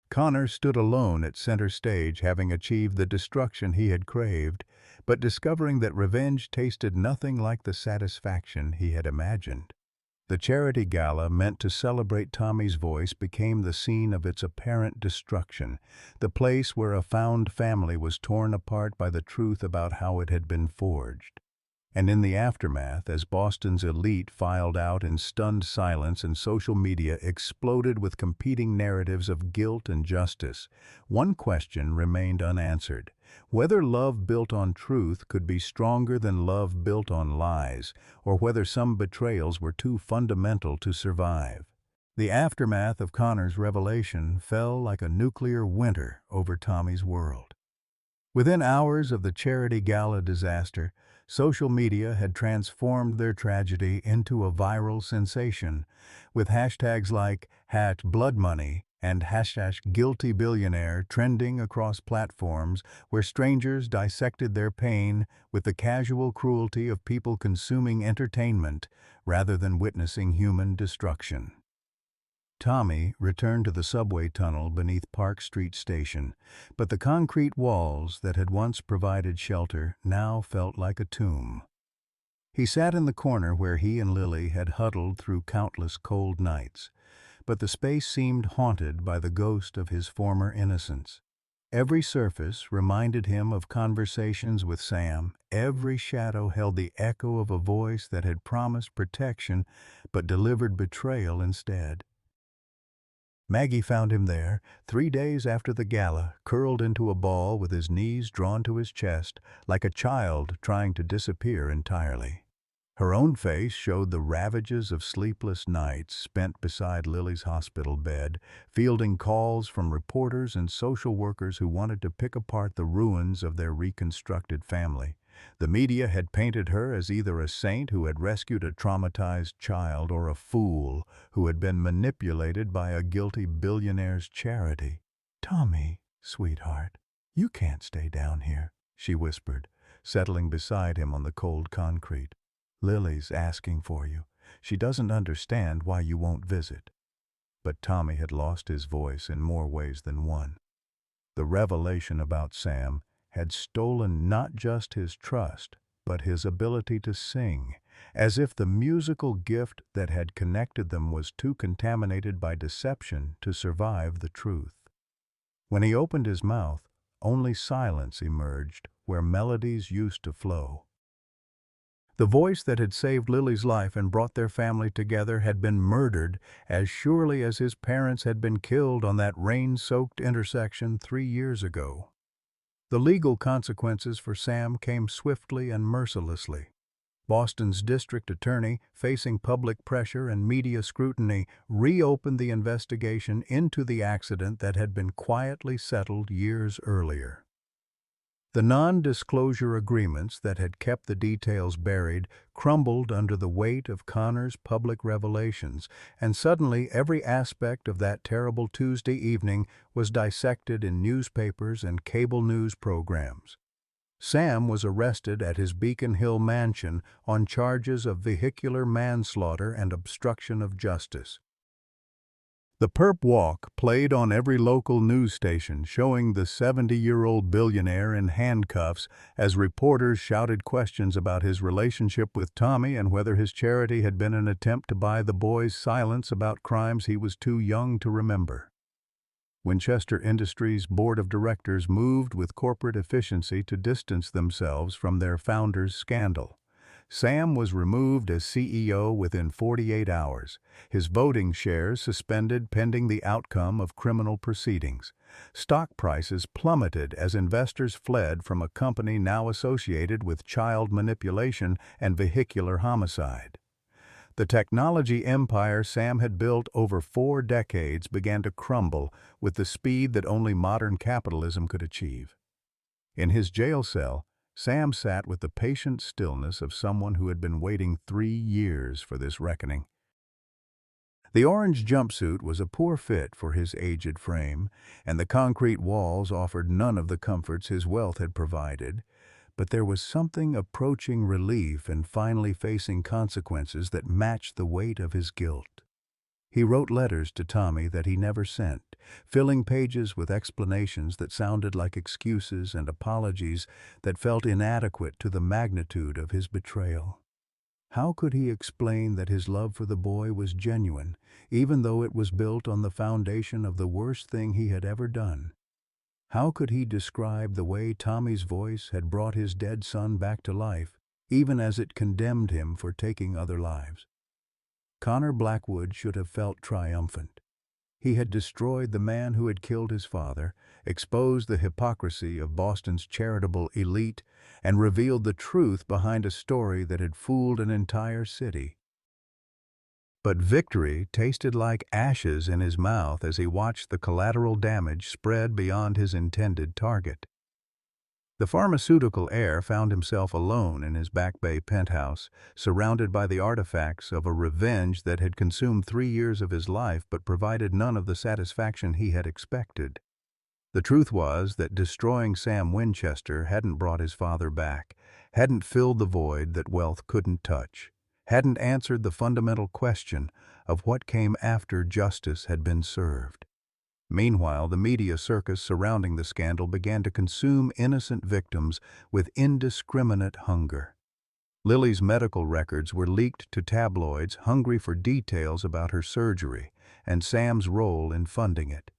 Connor stood alone at center stage, having achieved the destruction he had craved, but discovering that revenge tasted nothing like the satisfaction he had imagined. The charity gala meant to celebrate Tommy's voice became the scene of its apparent destruction, the place where a found family was torn apart by the truth about how it had been forged. And in the aftermath, as Boston's elite filed out in stunned silence and social media exploded with competing narratives of guilt and justice, one question remained unanswered: whether love built on truth could be stronger than love built on lies, or whether some betrayals were too fundamental to survive. The aftermath of Connor's revelation fell like a nuclear winter over Tommy's world. Within hours of the charity gala disaster, social media had transformed their tragedy into a viral sensation, with hashtags like #BloodMoney and #GuiltyBillionaire trending across platforms where strangers dissected their pain with the casual cruelty of people consuming entertainment rather than witnessing human destruction. Tommy returned to the subway tunnel beneath Park Street Station, but the concrete walls that had once provided shelter now felt like a tomb. He sat in the corner where he and Lily had huddled through countless cold nights, but the space seemed haunted by the ghost of his former innocence. Every surface reminded him of conversations with Sam, every shadow held the echo of a voice that had promised protection but delivered betrayal instead. Maggie found him there, 3 days after the gala, curled into a ball with his knees drawn to his chest, like a child trying to disappear entirely. Her own face showed the ravages of sleepless nights spent beside Lily's hospital bed, fielding calls from reporters and social workers who wanted to pick apart the ruins of their reconstructed family. The media had painted her as either a saint who had rescued a traumatized child or a fool who had been manipulated by a guilty billionaire's charity. "Tommy, sweetheart, you can't stay down here," she whispered, settling beside him on the cold concrete. "Lily's asking for you. She doesn't understand why you won't visit." But Tommy had lost his voice in more ways than one. The revelation about Sam had stolen not just his trust, but his ability to sing, as if the musical gift that had connected them was too contaminated by deception to survive the truth. When he opened his mouth, only silence emerged where melodies used to flow. The voice that had saved Lily's life and brought their family together had been murdered as surely as his parents had been killed on that rain-soaked intersection 3 years ago. The legal consequences for Sam came swiftly and mercilessly. Boston's district attorney, facing public pressure and media scrutiny, reopened the investigation into the accident that had been quietly settled years earlier. The non-disclosure agreements that had kept the details buried crumbled under the weight of Connor's public revelations, and suddenly every aspect of that terrible Tuesday evening was dissected in newspapers and cable news programs. Sam was arrested at his Beacon Hill mansion on charges of vehicular manslaughter and obstruction of justice. The perp walk played on every local news station, showing the 70-year-old billionaire in handcuffs as reporters shouted questions about his relationship with Tommy and whether his charity had been an attempt to buy the boy's silence about crimes he was too young to remember. Winchester Industries' board of directors moved with corporate efficiency to distance themselves from their founder's scandal. Sam was removed as CEO within 48 hours, his voting shares suspended pending the outcome of criminal proceedings. Stock prices plummeted as investors fled from a company now associated with child manipulation and vehicular homicide. The technology empire Sam had built over 4 decades began to crumble with the speed that only modern capitalism could achieve. In his jail cell, Sam sat with the patient stillness of someone who had been waiting 3 years for this reckoning. The orange jumpsuit was a poor fit for his aged frame, and the concrete walls offered none of the comforts his wealth had provided, but there was something approaching relief in finally facing consequences that matched the weight of his guilt. He wrote letters to Tommy that he never sent, filling pages with explanations that sounded like excuses and apologies that felt inadequate to the magnitude of his betrayal. How could he explain that his love for the boy was genuine, even though it was built on the foundation of the worst thing he had ever done? How could he describe the way Tommy's voice had brought his dead son back to life, even as it condemned him for taking other lives? Connor Blackwood should have felt triumphant. He had destroyed the man who had killed his father, exposed the hypocrisy of Boston's charitable elite, and revealed the truth behind a story that had fooled an entire city. But victory tasted like ashes in his mouth as he watched the collateral damage spread beyond his intended target. The pharmaceutical heir found himself alone in his Back Bay penthouse, surrounded by the artifacts of a revenge that had consumed 3 years of his life but provided none of the satisfaction he had expected. The truth was that destroying Sam Winchester hadn't brought his father back, hadn't filled the void that wealth couldn't touch, hadn't answered the fundamental question of what came after justice had been served. Meanwhile, the media circus surrounding the scandal began to consume innocent victims with indiscriminate hunger. Lily's medical records were leaked to tabloids hungry for details about her surgery and Sam's role in funding it.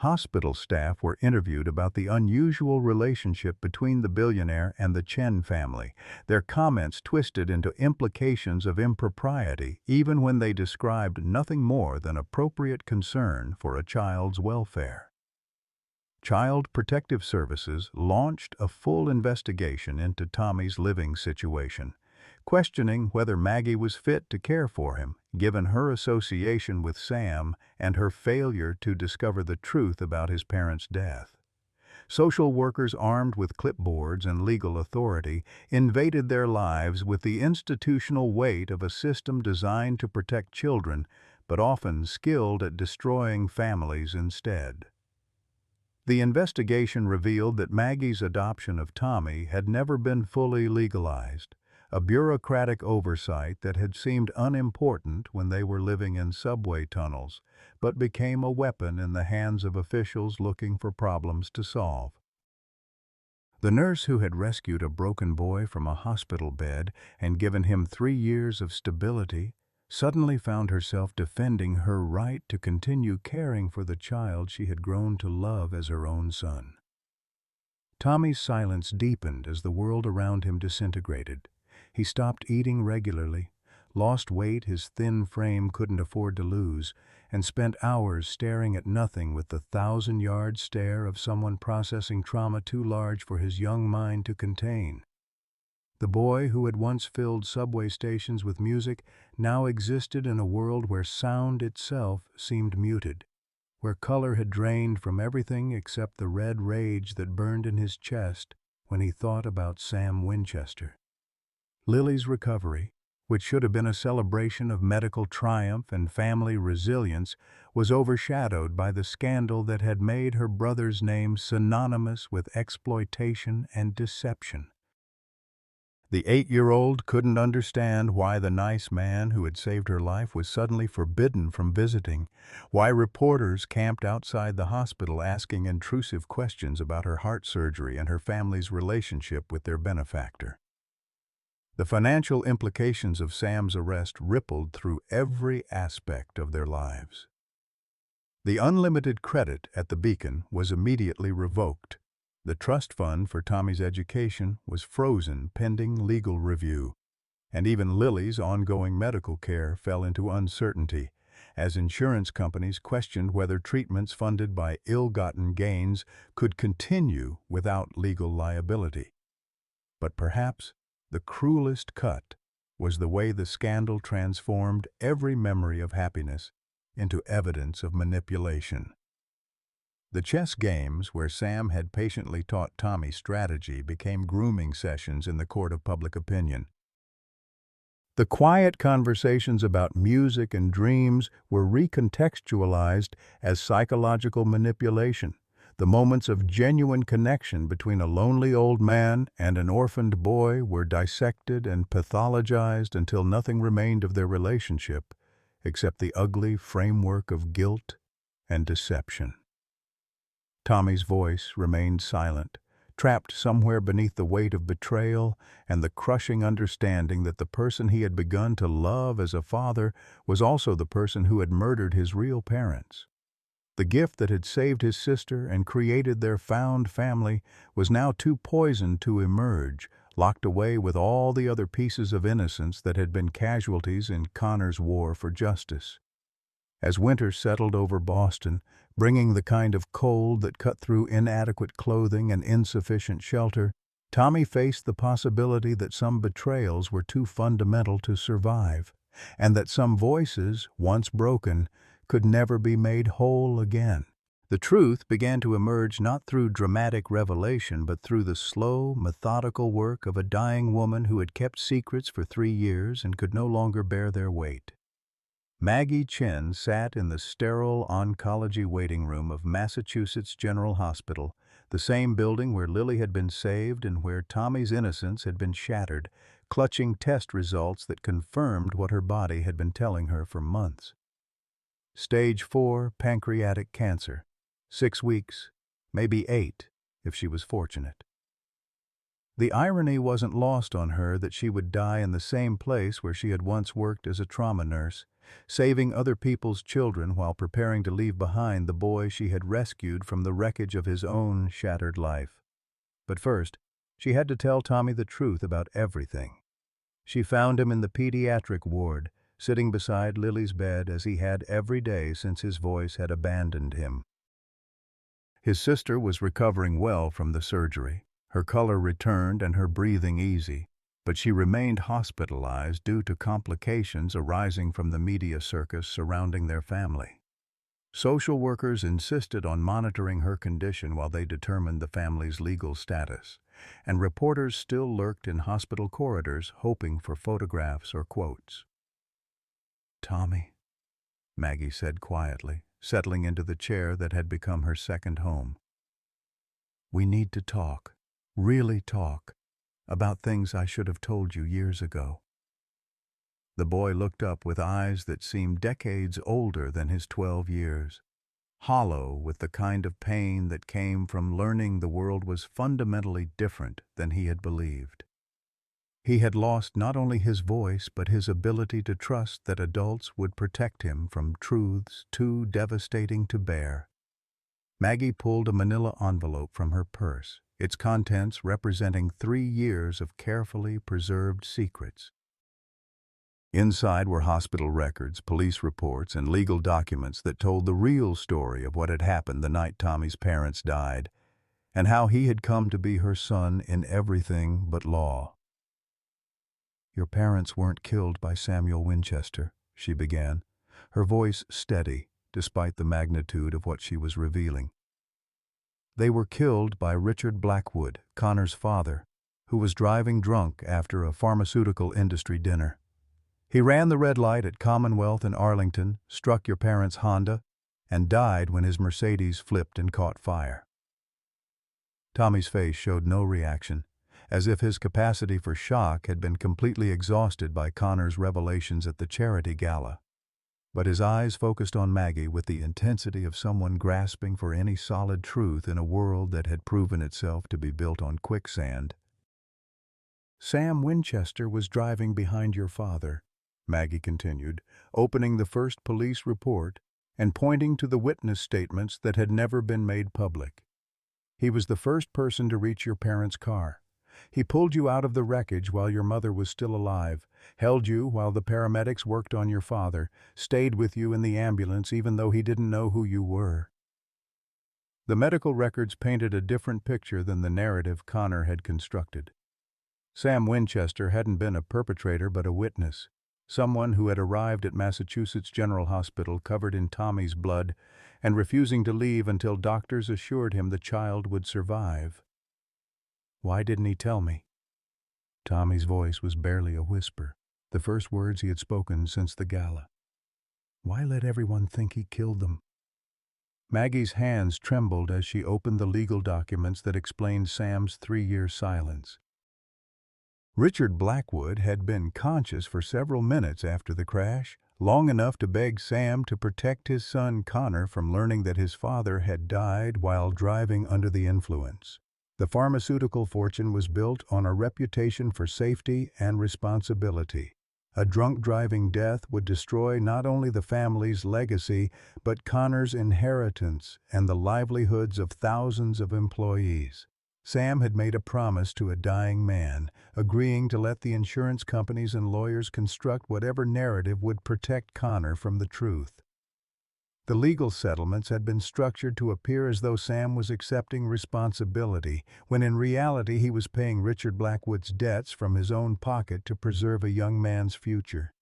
Hospital staff were interviewed about the unusual relationship between the billionaire and the Chen family, their comments twisted into implications of impropriety even when they described nothing more than appropriate concern for a child's welfare. Child Protective Services launched a full investigation into Tommy's living situation, questioning whether Maggie was fit to care for him, given her association with Sam and her failure to discover the truth about his parents' death. Social workers armed with clipboards and legal authority invaded their lives with the institutional weight of a system designed to protect children, but often skilled at destroying families instead. The investigation revealed that Maggie's adoption of Tommy had never been fully legalized, a bureaucratic oversight that had seemed unimportant when they were living in subway tunnels, but became a weapon in the hands of officials looking for problems to solve. The nurse who had rescued a broken boy from a hospital bed and given him 3 years of stability suddenly found herself defending her right to continue caring for the child she had grown to love as her own son. Tommy's silence deepened as the world around him disintegrated. He stopped eating regularly, lost weight his thin frame couldn't afford to lose, and spent hours staring at nothing with the 1,000-yard stare of someone processing trauma too large for his young mind to contain. The boy who had once filled subway stations with music now existed in a world where sound itself seemed muted, where color had drained from everything except the red rage that burned in his chest when he thought about Sam Winchester. Lily's recovery, which should have been a celebration of medical triumph and family resilience, was overshadowed by the scandal that had made her brother's name synonymous with exploitation and deception. The 8-year-old couldn't understand why the nice man who had saved her life was suddenly forbidden from visiting, why reporters camped outside the hospital asking intrusive questions about her heart surgery and her family's relationship with their benefactor. The financial implications of Sam's arrest rippled through every aspect of their lives. The unlimited credit at the Beacon was immediately revoked. The trust fund for Tommy's education was frozen pending legal review, and even Lily's ongoing medical care fell into uncertainty, as insurance companies questioned whether treatments funded by ill-gotten gains could continue without legal liability. But perhaps the cruelest cut was the way the scandal transformed every memory of happiness into evidence of manipulation. The chess games where Sam had patiently taught Tommy strategy became grooming sessions in the court of public opinion. The quiet conversations about music and dreams were recontextualized as psychological manipulation. The moments of genuine connection between a lonely old man and an orphaned boy were dissected and pathologized until nothing remained of their relationship except the ugly framework of guilt and deception. Tommy's voice remained silent, trapped somewhere beneath the weight of betrayal and the crushing understanding that the person he had begun to love as a father was also the person who had murdered his real parents. The gift that had saved his sister and created their found family was now too poisoned to emerge, locked away with all the other pieces of innocence that had been casualties in Connor's war for justice. As winter settled over Boston, bringing the kind of cold that cut through inadequate clothing and insufficient shelter, Tommy faced the possibility that some betrayals were too fundamental to survive, and that some voices, once broken, could never be made whole again. The truth began to emerge not through dramatic revelation, but through the slow, methodical work of a dying woman who had kept secrets for 3 years and could no longer bear their weight. Maggie Chen sat in the sterile oncology waiting room of Massachusetts General Hospital, the same building where Lily had been saved and where Tommy's innocence had been shattered, clutching test results that confirmed what her body had been telling her for months. Stage 4 pancreatic cancer. 6 weeks, maybe 8, if she was fortunate. The irony wasn't lost on her that she would die in the same place where she had once worked as a trauma nurse, saving other people's children while preparing to leave behind the boy she had rescued from the wreckage of his own shattered life. But first, she had to tell Tommy the truth about everything. She found him in the pediatric ward, sitting beside Lily's bed as he had every day since his voice had abandoned him. His sister was recovering well from the surgery. Her color returned and her breathing easy, but she remained hospitalized due to complications arising from the media circus surrounding their family. Social workers insisted on monitoring her condition while they determined the family's legal status, and reporters still lurked in hospital corridors hoping for photographs or quotes. "Tommy," Maggie said quietly, settling into the chair that had become her second home. "We need to talk, really talk, about things I should have told you years ago." The boy looked up with eyes that seemed decades older than his 12 years, hollow with the kind of pain that came from learning the world was fundamentally different than he had believed. He had lost not only his voice but his ability to trust that adults would protect him from truths too devastating to bear. Maggie pulled a manila envelope from her purse, its contents representing 3 years of carefully preserved secrets. Inside were hospital records, police reports, and legal documents that told the real story of what had happened the night Tommy's parents died, and how he had come to be her son in everything but law. "Your parents weren't killed by Samuel Winchester," she began, her voice steady despite the magnitude of what she was revealing. "They were killed by Richard Blackwood, Connor's father, who was driving drunk after a pharmaceutical industry dinner. He ran the red light at Commonwealth in Arlington, struck your parents' Honda, and died when his Mercedes flipped and caught fire." Tommy's face showed no reaction, as if his capacity for shock had been completely exhausted by Connor's revelations at the charity gala. But his eyes focused on Maggie with the intensity of someone grasping for any solid truth in a world that had proven itself to be built on quicksand. "Sam Winchester was driving behind your father," Maggie continued, opening the first police report and pointing to the witness statements that had never been made public. "He was the first person to reach your parents' car. He pulled you out of the wreckage while your mother was still alive, held you while the paramedics worked on your father, stayed with you in the ambulance even though he didn't know who you were." The medical records painted a different picture than the narrative Connor had constructed. Sam Winchester hadn't been a perpetrator but a witness, someone who had arrived at Massachusetts General Hospital covered in Tommy's blood and refusing to leave until doctors assured him the child would survive. Why didn't he tell me? Tommy's voice was barely a whisper, the first words he had spoken since the gala. Why let everyone think he killed them? Maggie's hands trembled as she opened the legal documents that explained Sam's 3-year silence. Richard Blackwood had been conscious for several minutes after the crash, long enough to beg Sam to protect his son Connor from learning that his father had died while driving under the influence. The pharmaceutical fortune was built on a reputation for safety and responsibility. A drunk driving death would destroy not only the family's legacy, but Connor's inheritance and the livelihoods of thousands of employees. Sam had made a promise to a dying man, agreeing to let the insurance companies and lawyers construct whatever narrative would protect Connor from the truth. The legal settlements had been structured to appear as though Sam was accepting responsibility, when in reality he was paying Richard Blackwood's debts from his own pocket to preserve a young man's future.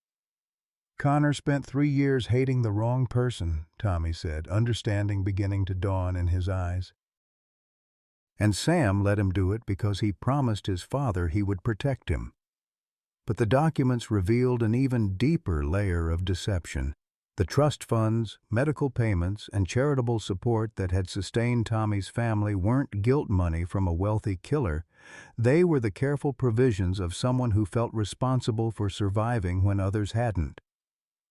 Connor spent 3 years hating the wrong person, Tommy said, understanding beginning to dawn in his eyes. And Sam let him do it because he promised his father he would protect him. But the documents revealed an even deeper layer of deception. The trust funds, medical payments, and charitable support that had sustained Tommy's family weren't guilt money from a wealthy killer. They were the careful provisions of someone who felt responsible for surviving when others hadn't.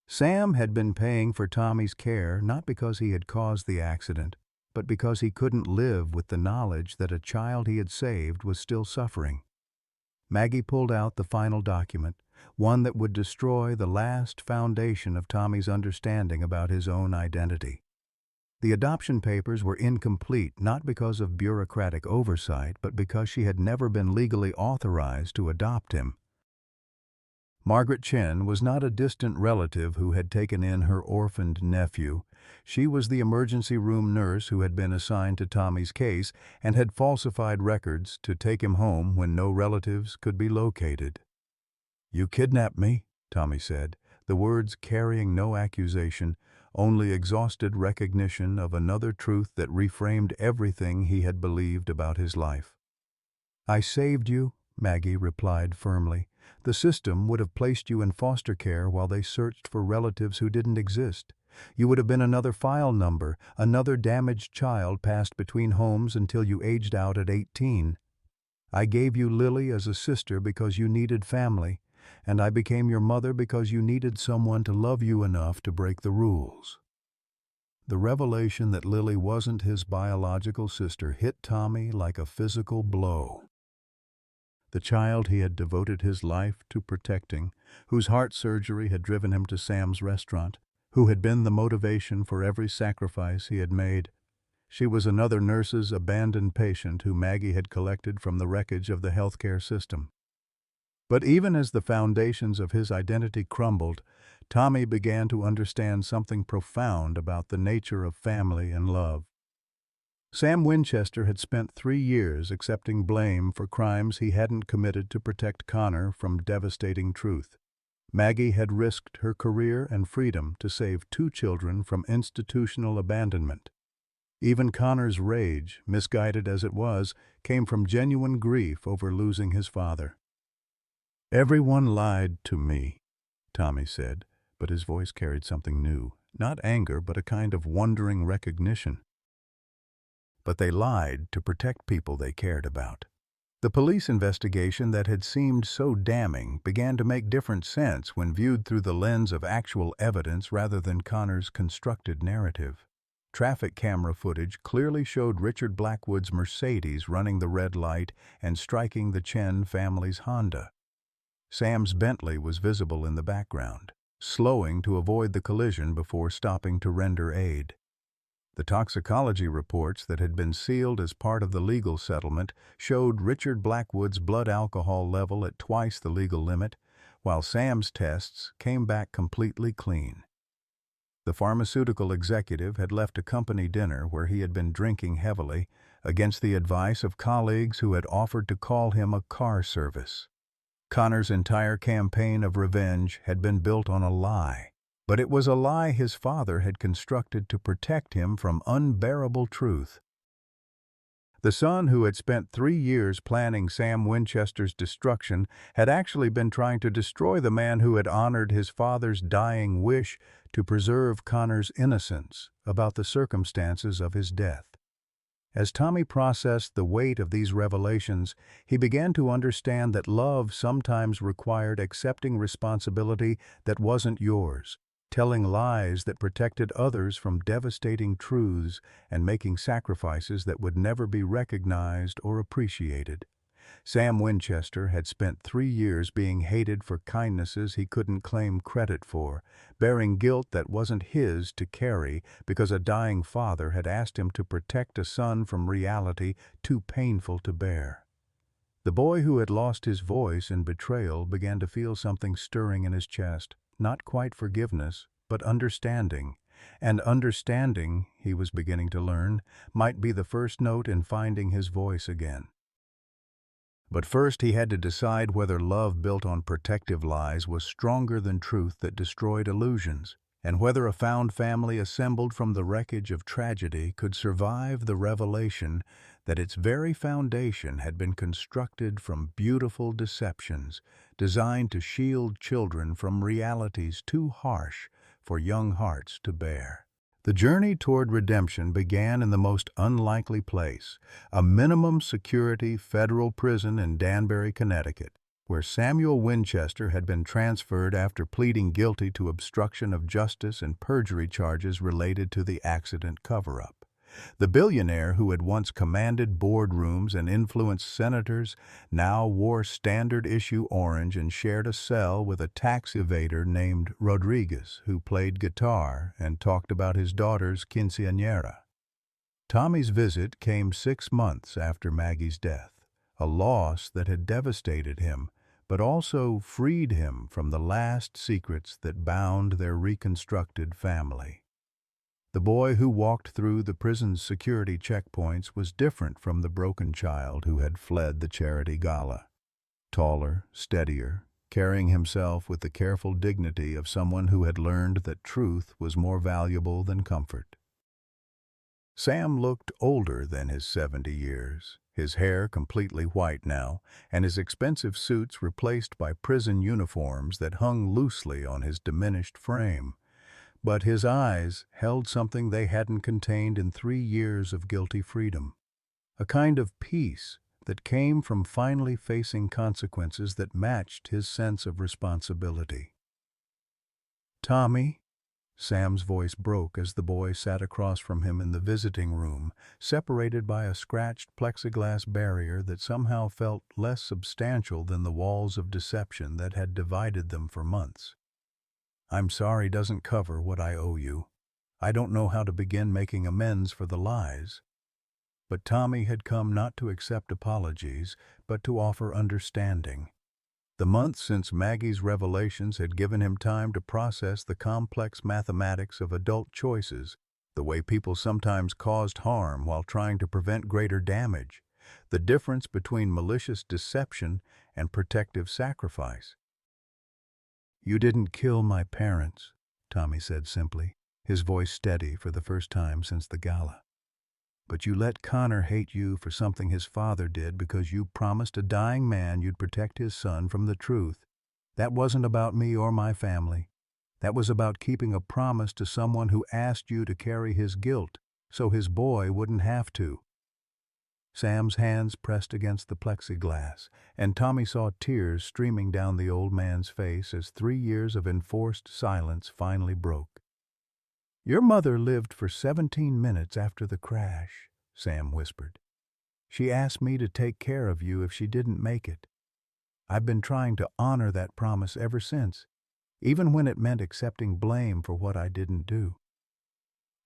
Sam had been paying for Tommy's care not because he had caused the accident, but because he couldn't live with the knowledge that a child he had saved was still suffering. Maggie pulled out the final document, one that would destroy the last foundation of Tommy's understanding about his own identity. The adoption papers were incomplete not because of bureaucratic oversight, but because she had never been legally authorized to adopt him. Margaret Chen was not a distant relative who had taken in her orphaned nephew. She was the emergency room nurse who had been assigned to Tommy's case and had falsified records to take him home when no relatives could be located. "You kidnapped me," Tommy said, the words carrying no accusation, only exhausted recognition of another truth that reframed everything he had believed about his life. "I saved you," Maggie replied firmly. "The system would have placed you in foster care while they searched for relatives who didn't exist. You would have been another file number, another damaged child passed between homes until you aged out at 18. I gave you Lily as a sister because you needed family, and I became your mother because you needed someone to love you enough to break the rules." The revelation that Lily wasn't his biological sister hit Tommy like a physical blow. The child he had devoted his life to protecting, whose heart surgery had driven him to Sam's restaurant, who had been the motivation for every sacrifice he had made. She was another nurse's abandoned patient who Maggie had collected from the wreckage of the healthcare system. But even as the foundations of his identity crumbled, Tommy began to understand something profound about the nature of family and love. Sam Winchester had spent 3 years accepting blame for crimes he hadn't committed to protect Connor from devastating truth. Maggie had risked her career and freedom to save 2 children from institutional abandonment. Even Connor's rage, misguided as it was, came from genuine grief over losing his father. "Everyone lied to me," Tommy said, but his voice carried something new, not anger, but a kind of wondering recognition. But they lied to protect people they cared about. The police investigation that had seemed so damning began to make different sense when viewed through the lens of actual evidence rather than Connor's constructed narrative. Traffic camera footage clearly showed Richard Blackwood's Mercedes running the red light and striking the Chen family's Honda. Sam's Bentley was visible in the background, slowing to avoid the collision before stopping to render aid. The toxicology reports that had been sealed as part of the legal settlement showed Richard Blackwood's blood alcohol level at twice the legal limit, while Sam's tests came back completely clean. The pharmaceutical executive had left a company dinner where he had been drinking heavily, against the advice of colleagues who had offered to call him a car service. Connor's entire campaign of revenge had been built on a lie, but it was a lie his father had constructed to protect him from unbearable truth. The son who had spent 3 years planning Sam Winchester's destruction had actually been trying to destroy the man who had honored his father's dying wish to preserve Connor's innocence about the circumstances of his death. As Tommy processed the weight of these revelations, he began to understand that love sometimes required accepting responsibility that wasn't yours, telling lies that protected others from devastating truths, and making sacrifices that would never be recognized or appreciated. Sam Winchester had spent 3 years being hated for kindnesses he couldn't claim credit for, bearing guilt that wasn't his to carry because a dying father had asked him to protect a son from reality too painful to bear. The boy who had lost his voice in betrayal began to feel something stirring in his chest, not quite forgiveness, but understanding. And understanding, he was beginning to learn, might be the first note in finding his voice again. But first he had to decide whether love built on protective lies was stronger than truth that destroyed illusions, and whether a found family assembled from the wreckage of tragedy could survive the revelation that its very foundation had been constructed from beautiful deceptions designed to shield children from realities too harsh for young hearts to bear. The journey toward redemption began in the most unlikely place, a minimum security federal prison in Danbury, Connecticut, where Samuel Winchester had been transferred after pleading guilty to obstruction of justice and perjury charges related to the accident cover-up. The billionaire who had once commanded boardrooms and influenced senators now wore standard-issue orange and shared a cell with a tax evader named Rodriguez, who played guitar and talked about his daughter's quinceañera. Tommy's visit came 6 months after Maggie's death, a loss that had devastated him, but also freed him from the last secrets that bound their reconstructed family. The boy who walked through the prison's security checkpoints was different from the broken child who had fled the charity gala. Taller, steadier, carrying himself with the careful dignity of someone who had learned that truth was more valuable than comfort. Sam looked older than his 70 years, his hair completely white now, and his expensive suits replaced by prison uniforms that hung loosely on his diminished frame. But his eyes held something they hadn't contained in 3 years of guilty freedom, a kind of peace that came from finally facing consequences that matched his sense of responsibility. "Tommy?" Sam's voice broke as the boy sat across from him in the visiting room, separated by a scratched plexiglass barrier that somehow felt less substantial than the walls of deception that had divided them for months. "I'm sorry doesn't cover what I owe you. I don't know how to begin making amends for the lies." But Tommy had come not to accept apologies, but to offer understanding. The months since Maggie's revelations had given him time to process the complex mathematics of adult choices, the way people sometimes caused harm while trying to prevent greater damage, the difference between malicious deception and protective sacrifice. "You didn't kill my parents," Tommy said simply, his voice steady for the first time since the gala. "But you let Connor hate you for something his father did because you promised a dying man you'd protect his son from the truth. That wasn't about me or my family. That was about keeping a promise to someone who asked you to carry his guilt so his boy wouldn't have to." Sam's hands pressed against the plexiglass, and Tommy saw tears streaming down the old man's face as 3 years of enforced silence finally broke. "Your mother lived for 17 minutes after the crash," Sam whispered. "She asked me to take care of you if she didn't make it. I've been trying to honor that promise ever since, even when it meant accepting blame for what I didn't do."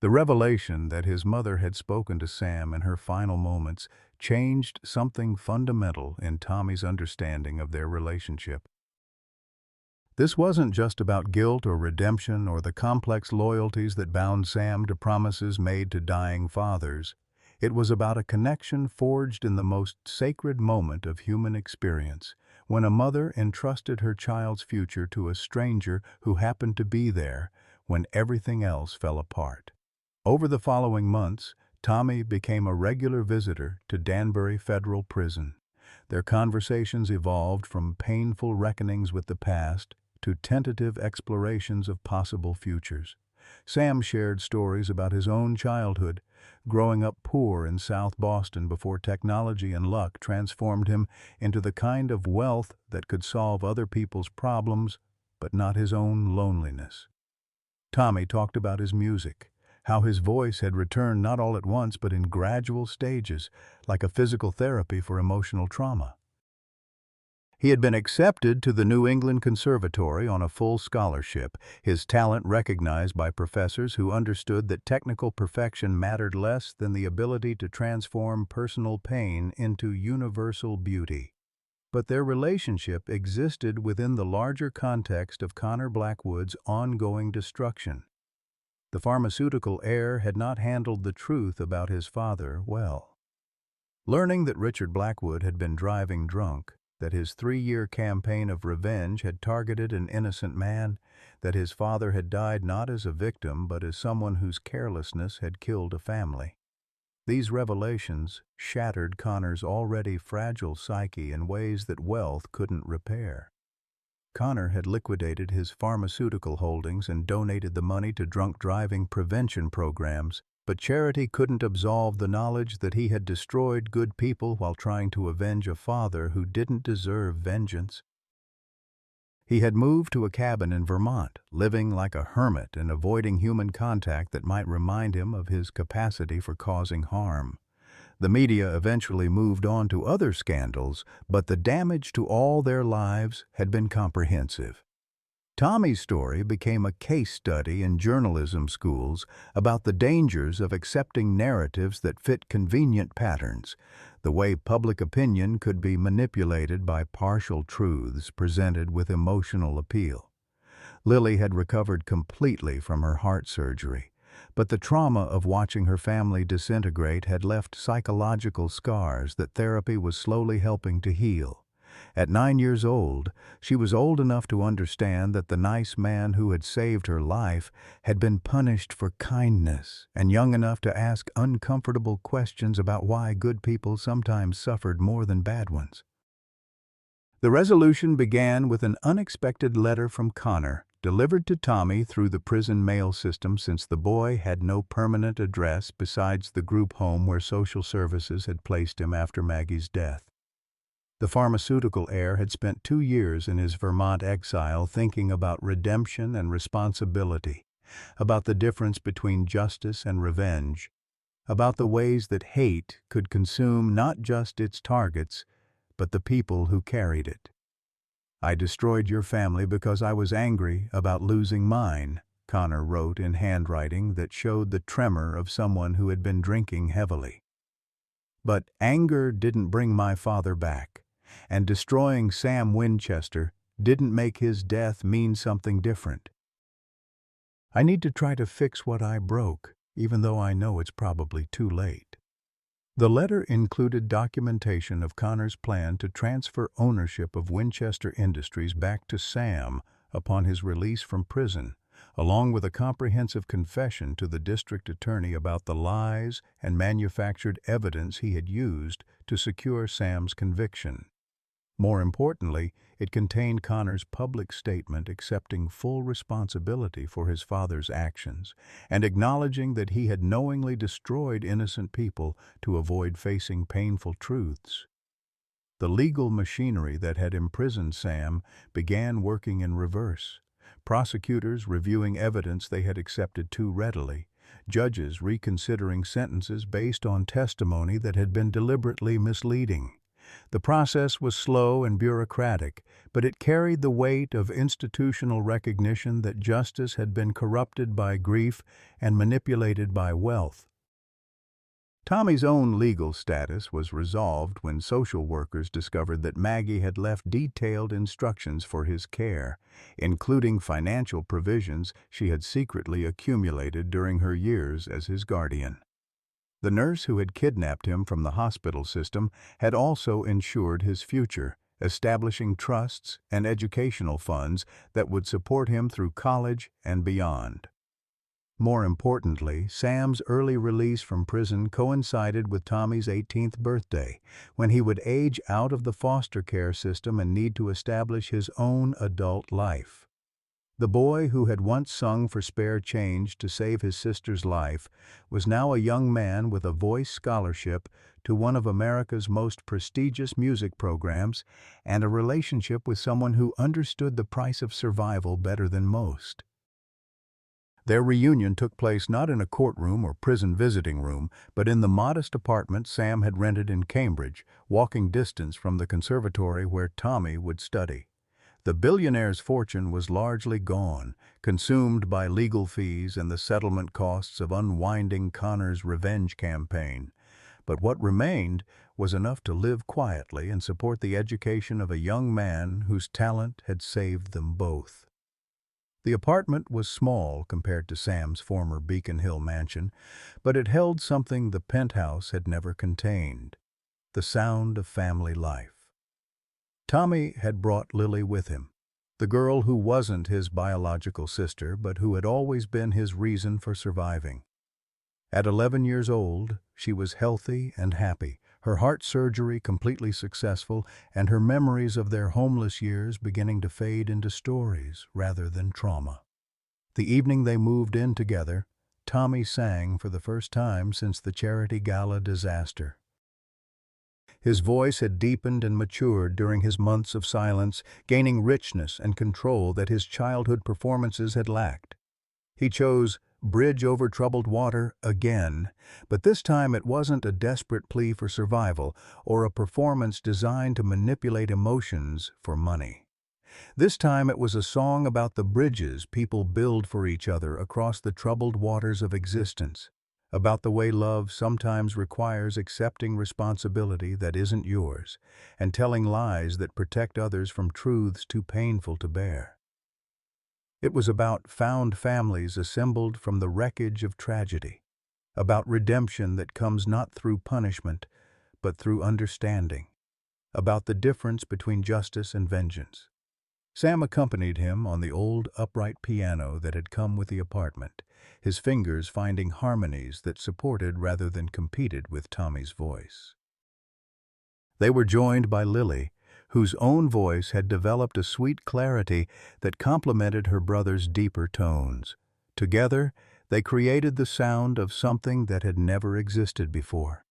The revelation that his mother had spoken to Sam in her final moments changed something fundamental in Tommy's understanding of their relationship. This wasn't just about guilt or redemption or the complex loyalties that bound Sam to promises made to dying fathers. It was about a connection forged in the most sacred moment of human experience, when a mother entrusted her child's future to a stranger who happened to be there when everything else fell apart. Over the following months, Tommy became a regular visitor to Danbury Federal Prison. Their conversations evolved from painful reckonings with the past to tentative explorations of possible futures. Sam shared stories about his own childhood, growing up poor in South Boston before technology and luck transformed him into the kind of wealth that could solve other people's problems, but not his own loneliness. Tommy talked about his music, how his voice had returned not all at once but in gradual stages, like a physical therapy for emotional trauma. He had been accepted to the New England Conservatory on a full scholarship, his talent recognized by professors who understood that technical perfection mattered less than the ability to transform personal pain into universal beauty. But their relationship existed within the larger context of Connor Blackwood's ongoing destruction. The pharmaceutical heir had not handled the truth about his father well. Learning that Richard Blackwood had been driving drunk, that his 3-year campaign of revenge had targeted an innocent man, that his father had died not as a victim but as someone whose carelessness had killed a family. These revelations shattered Connor's already fragile psyche in ways that wealth couldn't repair. Connor had liquidated his pharmaceutical holdings and donated the money to drunk driving prevention programs, but charity couldn't absolve the knowledge that he had destroyed good people while trying to avenge a father who didn't deserve vengeance. He had moved to a cabin in Vermont, living like a hermit and avoiding human contact that might remind him of his capacity for causing harm. The media eventually moved on to other scandals, but the damage to all their lives had been comprehensive. Tommy's story became a case study in journalism schools about the dangers of accepting narratives that fit convenient patterns, the way public opinion could be manipulated by partial truths presented with emotional appeal. Lily had recovered completely from her heart surgery, but the trauma of watching her family disintegrate had left psychological scars that therapy was slowly helping to heal. At 9 years old, she was old enough to understand that the nice man who had saved her life had been punished for kindness, and young enough to ask uncomfortable questions about why good people sometimes suffered more than bad ones. The resolution began with an unexpected letter from Connor, delivered to Tommy through the prison mail system since the boy had no permanent address besides the group home where social services had placed him after Maggie's death. The pharmaceutical heir had spent 2 years in his Vermont exile thinking about redemption and responsibility, about the difference between justice and revenge, about the ways that hate could consume not just its targets, but the people who carried it. "I destroyed your family because I was angry about losing mine," Connor wrote in handwriting that showed the tremor of someone who had been drinking heavily. "But anger didn't bring my father back. And destroying Sam Winchester didn't make his death mean something different. I need to try to fix what I broke, even though I know it's probably too late." The letter included documentation of Connor's plan to transfer ownership of Winchester Industries back to Sam upon his release from prison, along with a comprehensive confession to the district attorney about the lies and manufactured evidence he had used to secure Sam's conviction. More importantly, it contained Connor's public statement accepting full responsibility for his father's actions and acknowledging that he had knowingly destroyed innocent people to avoid facing painful truths. The legal machinery that had imprisoned Sam began working in reverse. Prosecutors reviewing evidence they had accepted too readily, judges reconsidering sentences based on testimony that had been deliberately misleading. The process was slow and bureaucratic, but it carried the weight of institutional recognition that justice had been corrupted by grief and manipulated by wealth. Tommy's own legal status was resolved when social workers discovered that Maggie had left detailed instructions for his care, including financial provisions she had secretly accumulated during her years as his guardian. The nurse who had kidnapped him from the hospital system had also ensured his future, establishing trusts and educational funds that would support him through college and beyond. More importantly, Sam's early release from prison coincided with Tommy's 18th birthday, when he would age out of the foster care system and need to establish his own adult life. The boy who had once sung for spare change to save his sister's life was now a young man with a voice scholarship to one of America's most prestigious music programs and a relationship with someone who understood the price of survival better than most. Their reunion took place not in a courtroom or prison visiting room, but in the modest apartment Sam had rented in Cambridge, walking distance from the conservatory where Tommy would study. The billionaire's fortune was largely gone, consumed by legal fees and the settlement costs of unwinding Connor's revenge campaign. But what remained was enough to live quietly and support the education of a young man whose talent had saved them both. The apartment was small compared to Sam's former Beacon Hill mansion, but it held something the penthouse had never contained: the sound of family life. Tommy had brought Lily with him, the girl who wasn't his biological sister but who had always been his reason for surviving. At 11 years old, she was healthy and happy, her heart surgery completely successful, and her memories of their homeless years beginning to fade into stories rather than trauma. The evening they moved in together, Tommy sang for the first time since the charity gala disaster. His voice had deepened and matured during his months of silence, gaining richness and control that his childhood performances had lacked. He chose "Bridge Over Troubled Water" again, but this time it wasn't a desperate plea for survival or a performance designed to manipulate emotions for money. This time it was a song about the bridges people build for each other across the troubled waters of existence, about the way love sometimes requires accepting responsibility that isn't yours, and telling lies that protect others from truths too painful to bear. It was about found families assembled from the wreckage of tragedy, about redemption that comes not through punishment, but through understanding, about the difference between justice and vengeance. Sam accompanied him on the old upright piano that had come with the apartment, his fingers finding harmonies that supported rather than competed with Tommy's voice. They were joined by Lily, whose own voice had developed a sweet clarity that complemented her brother's deeper tones. Together, they created the sound of something that had never existed before.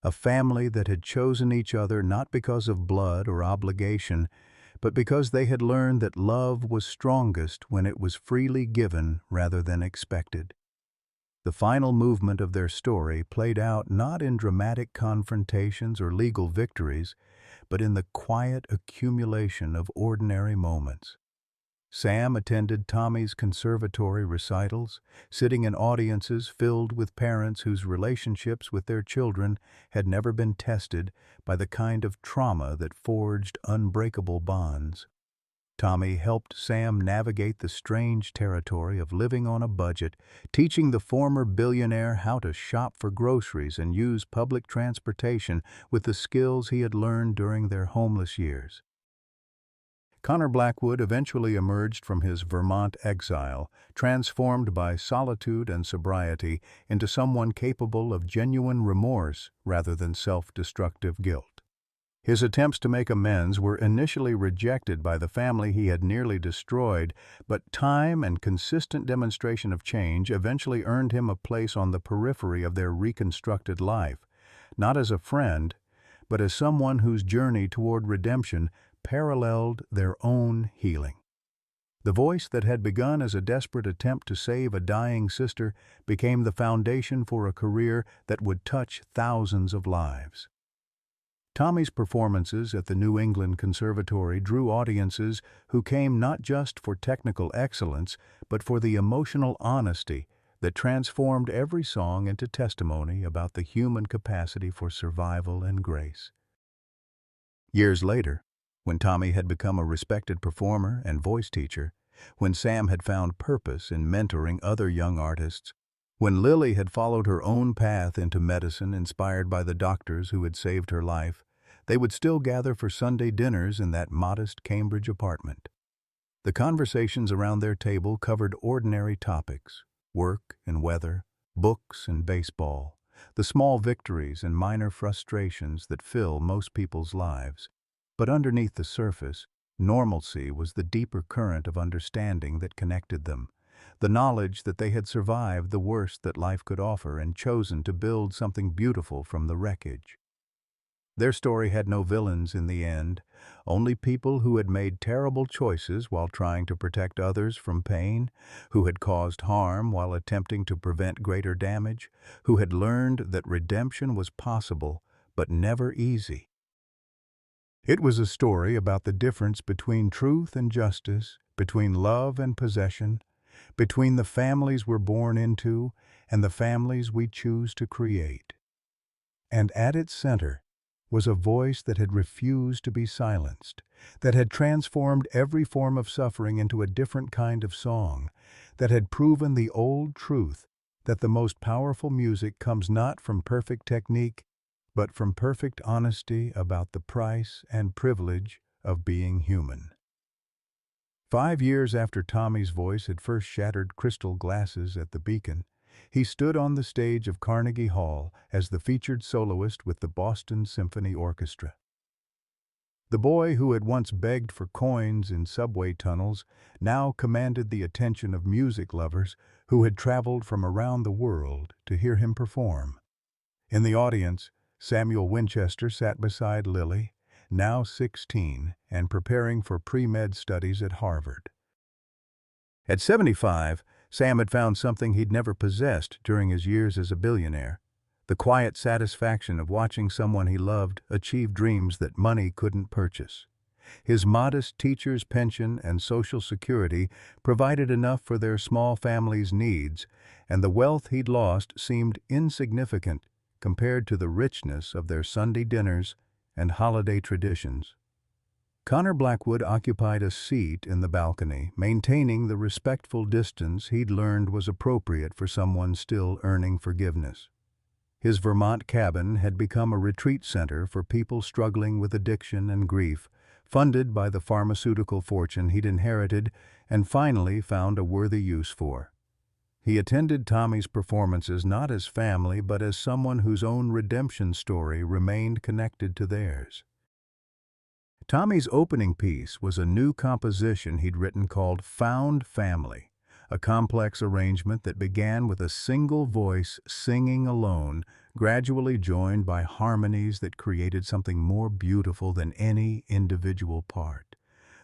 A family that had chosen each other not because of blood or obligation, but because they had learned that love was strongest when it was freely given rather than expected. The final movement of their story played out not in dramatic confrontations or legal victories, but in the quiet accumulation of ordinary moments. Sam attended Tommy's conservatory recitals, sitting in audiences filled with parents whose relationships with their children had never been tested by the kind of trauma that forged unbreakable bonds. Tommy helped Sam navigate the strange territory of living on a budget, teaching the former billionaire how to shop for groceries and use public transportation with the skills he had learned during their homeless years. Connor Blackwood eventually emerged from his Vermont exile, transformed by solitude and sobriety into someone capable of genuine remorse rather than self-destructive guilt. His attempts to make amends were initially rejected by the family he had nearly destroyed, but time and consistent demonstration of change eventually earned him a place on the periphery of their reconstructed life, not as a friend, but as someone whose journey toward redemption paralleled their own healing. The voice that had begun as a desperate attempt to save a dying sister became the foundation for a career that would touch thousands of lives. Tommy's performances at the New England Conservatory drew audiences who came not just for technical excellence, but for the emotional honesty that transformed every song into testimony about the human capacity for survival and grace. Years later, when Tommy had become a respected performer and voice teacher, when Sam had found purpose in mentoring other young artists, when Lily had followed her own path into medicine inspired by the doctors who had saved her life, They would still gather for Sunday dinners in that modest Cambridge apartment. The conversations around their table covered ordinary topics: work and weather, books and baseball, the small victories and minor frustrations that fill most people's lives. But underneath the surface, normalcy was the deeper current of understanding that connected them, the knowledge that they had survived the worst that life could offer and chosen to build something beautiful from the wreckage. Their story had no villains in the end, only people who had made terrible choices while trying to protect others from pain, who had caused harm while attempting to prevent greater damage, who had learned that redemption was possible but never easy. It was a story about the difference between truth and justice, between love and possession, between the families we're born into and the families we choose to create. And at its center was a voice that had refused to be silenced, that had transformed every form of suffering into a different kind of song, that had proven the old truth that the most powerful music comes not from perfect technique, but from perfect honesty about the price and privilege of being human. 5 years after Tommy's voice had first shattered crystal glasses at the Beacon, he stood on the stage of Carnegie Hall as the featured soloist with the Boston Symphony Orchestra. The boy who had once begged for coins in subway tunnels now commanded the attention of music lovers who had traveled from around the world to hear him perform. In the audience, Samuel Winchester sat beside Lily, now 16 and preparing for pre-med studies at Harvard. At 75, Sam had found something he'd never possessed during his years as a billionaire: the quiet satisfaction of watching someone he loved achieve dreams that money couldn't purchase. His modest teacher's pension and Social Security provided enough for their small family's needs, and the wealth he'd lost seemed insignificant compared to the richness of their Sunday dinners and holiday traditions. Connor Blackwood occupied a seat in the balcony, maintaining the respectful distance he'd learned was appropriate for someone still earning forgiveness. His Vermont cabin had become a retreat center for people struggling with addiction and grief, funded by the pharmaceutical fortune he'd inherited and finally found a worthy use for. He attended Tommy's performances not as family but as someone whose own redemption story remained connected to theirs. Tommy's opening piece was a new composition he'd written called Found Family, a complex arrangement that began with a single voice singing alone, gradually joined by harmonies that created something more beautiful than any individual part.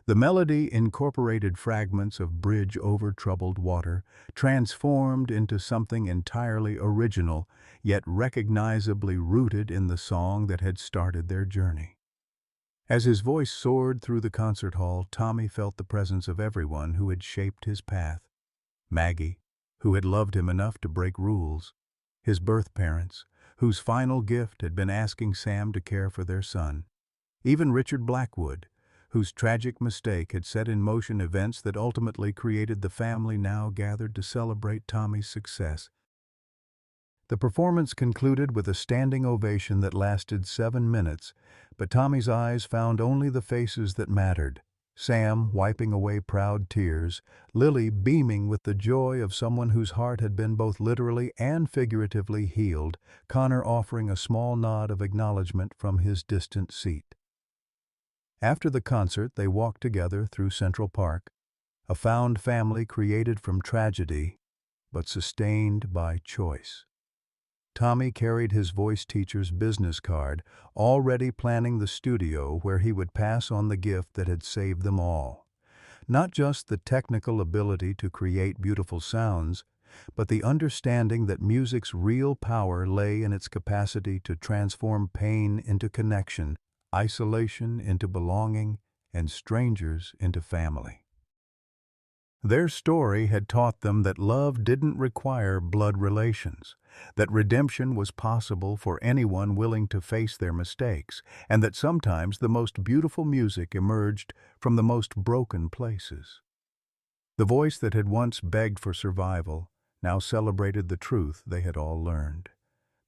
The melody incorporated fragments of Bridge Over Troubled Water, transformed into something entirely original, yet recognizably rooted in the song that had started their journey. As his voice soared through the concert hall, Tommy felt the presence of everyone who had shaped his path. Maggie, who had loved him enough to break rules; his birth parents, whose final gift had been asking Sam to care for their son; even Richard Blackwood, whose tragic mistake had set in motion events that ultimately created the family now gathered to celebrate Tommy's success. The performance concluded with a standing ovation that lasted 7 minutes, but Tommy's eyes found only the faces that mattered: Sam wiping away proud tears, Lily beaming with the joy of someone whose heart had been both literally and figuratively healed, Connor offering a small nod of acknowledgement from his distant seat. After the concert, they walked together through Central Park, a found family created from tragedy, but sustained by choice. Tommy carried his voice teacher's business card, already planning the studio where he would pass on the gift that had saved them all. Not just the technical ability to create beautiful sounds, but the understanding that music's real power lay in its capacity to transform pain into connection, isolation into belonging, and strangers into family. Their story had taught them that love didn't require blood relations, that redemption was possible for anyone willing to face their mistakes, and that sometimes the most beautiful music emerged from the most broken places. The voice that had once begged for survival now celebrated the truth they had all learned: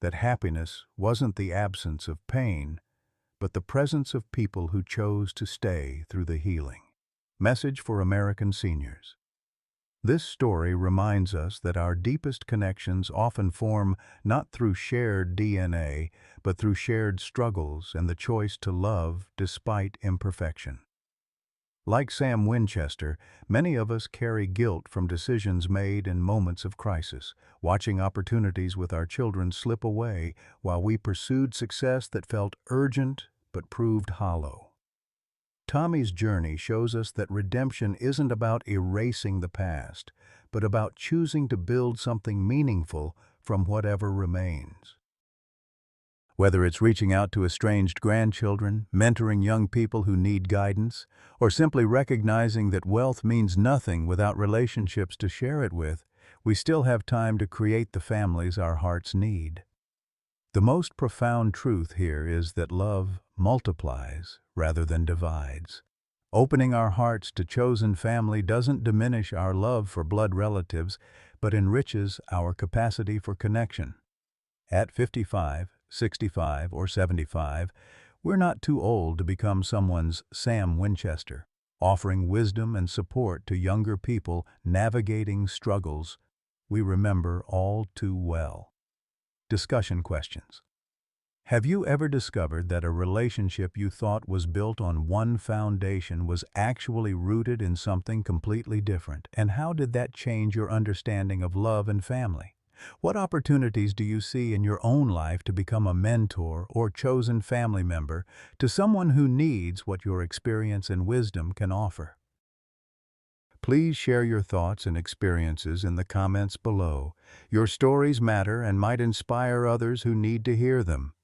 that happiness wasn't the absence of pain, but the presence of people who chose to stay through the healing. Message for American seniors. This story reminds us that our deepest connections often form not through shared DNA, but through shared struggles and the choice to love despite imperfection. Like Sam Winchester, many of us carry guilt from decisions made in moments of crisis, watching opportunities with our children slip away while we pursued success that felt urgent but proved hollow. Tommy's journey shows us that redemption isn't about erasing the past, but about choosing to build something meaningful from whatever remains. Whether it's reaching out to estranged grandchildren, mentoring young people who need guidance, or simply recognizing that wealth means nothing without relationships to share it with, we still have time to create the families our hearts need. The most profound truth here is that love multiplies rather than divides. Opening our hearts to chosen family doesn't diminish our love for blood relatives, but enriches our capacity for connection. At 55, 65, or 75, we're not too old to become someone's Sam Winchester, offering wisdom and support to younger people navigating struggles we remember all too well. Discussion questions. Have you ever discovered that a relationship you thought was built on one foundation was actually rooted in something completely different? And how did that change your understanding of love and family? What opportunities do you see in your own life to become a mentor or chosen family member to someone who needs what your experience and wisdom can offer? Please share your thoughts and experiences in the comments below. Your stories matter and might inspire others who need to hear them.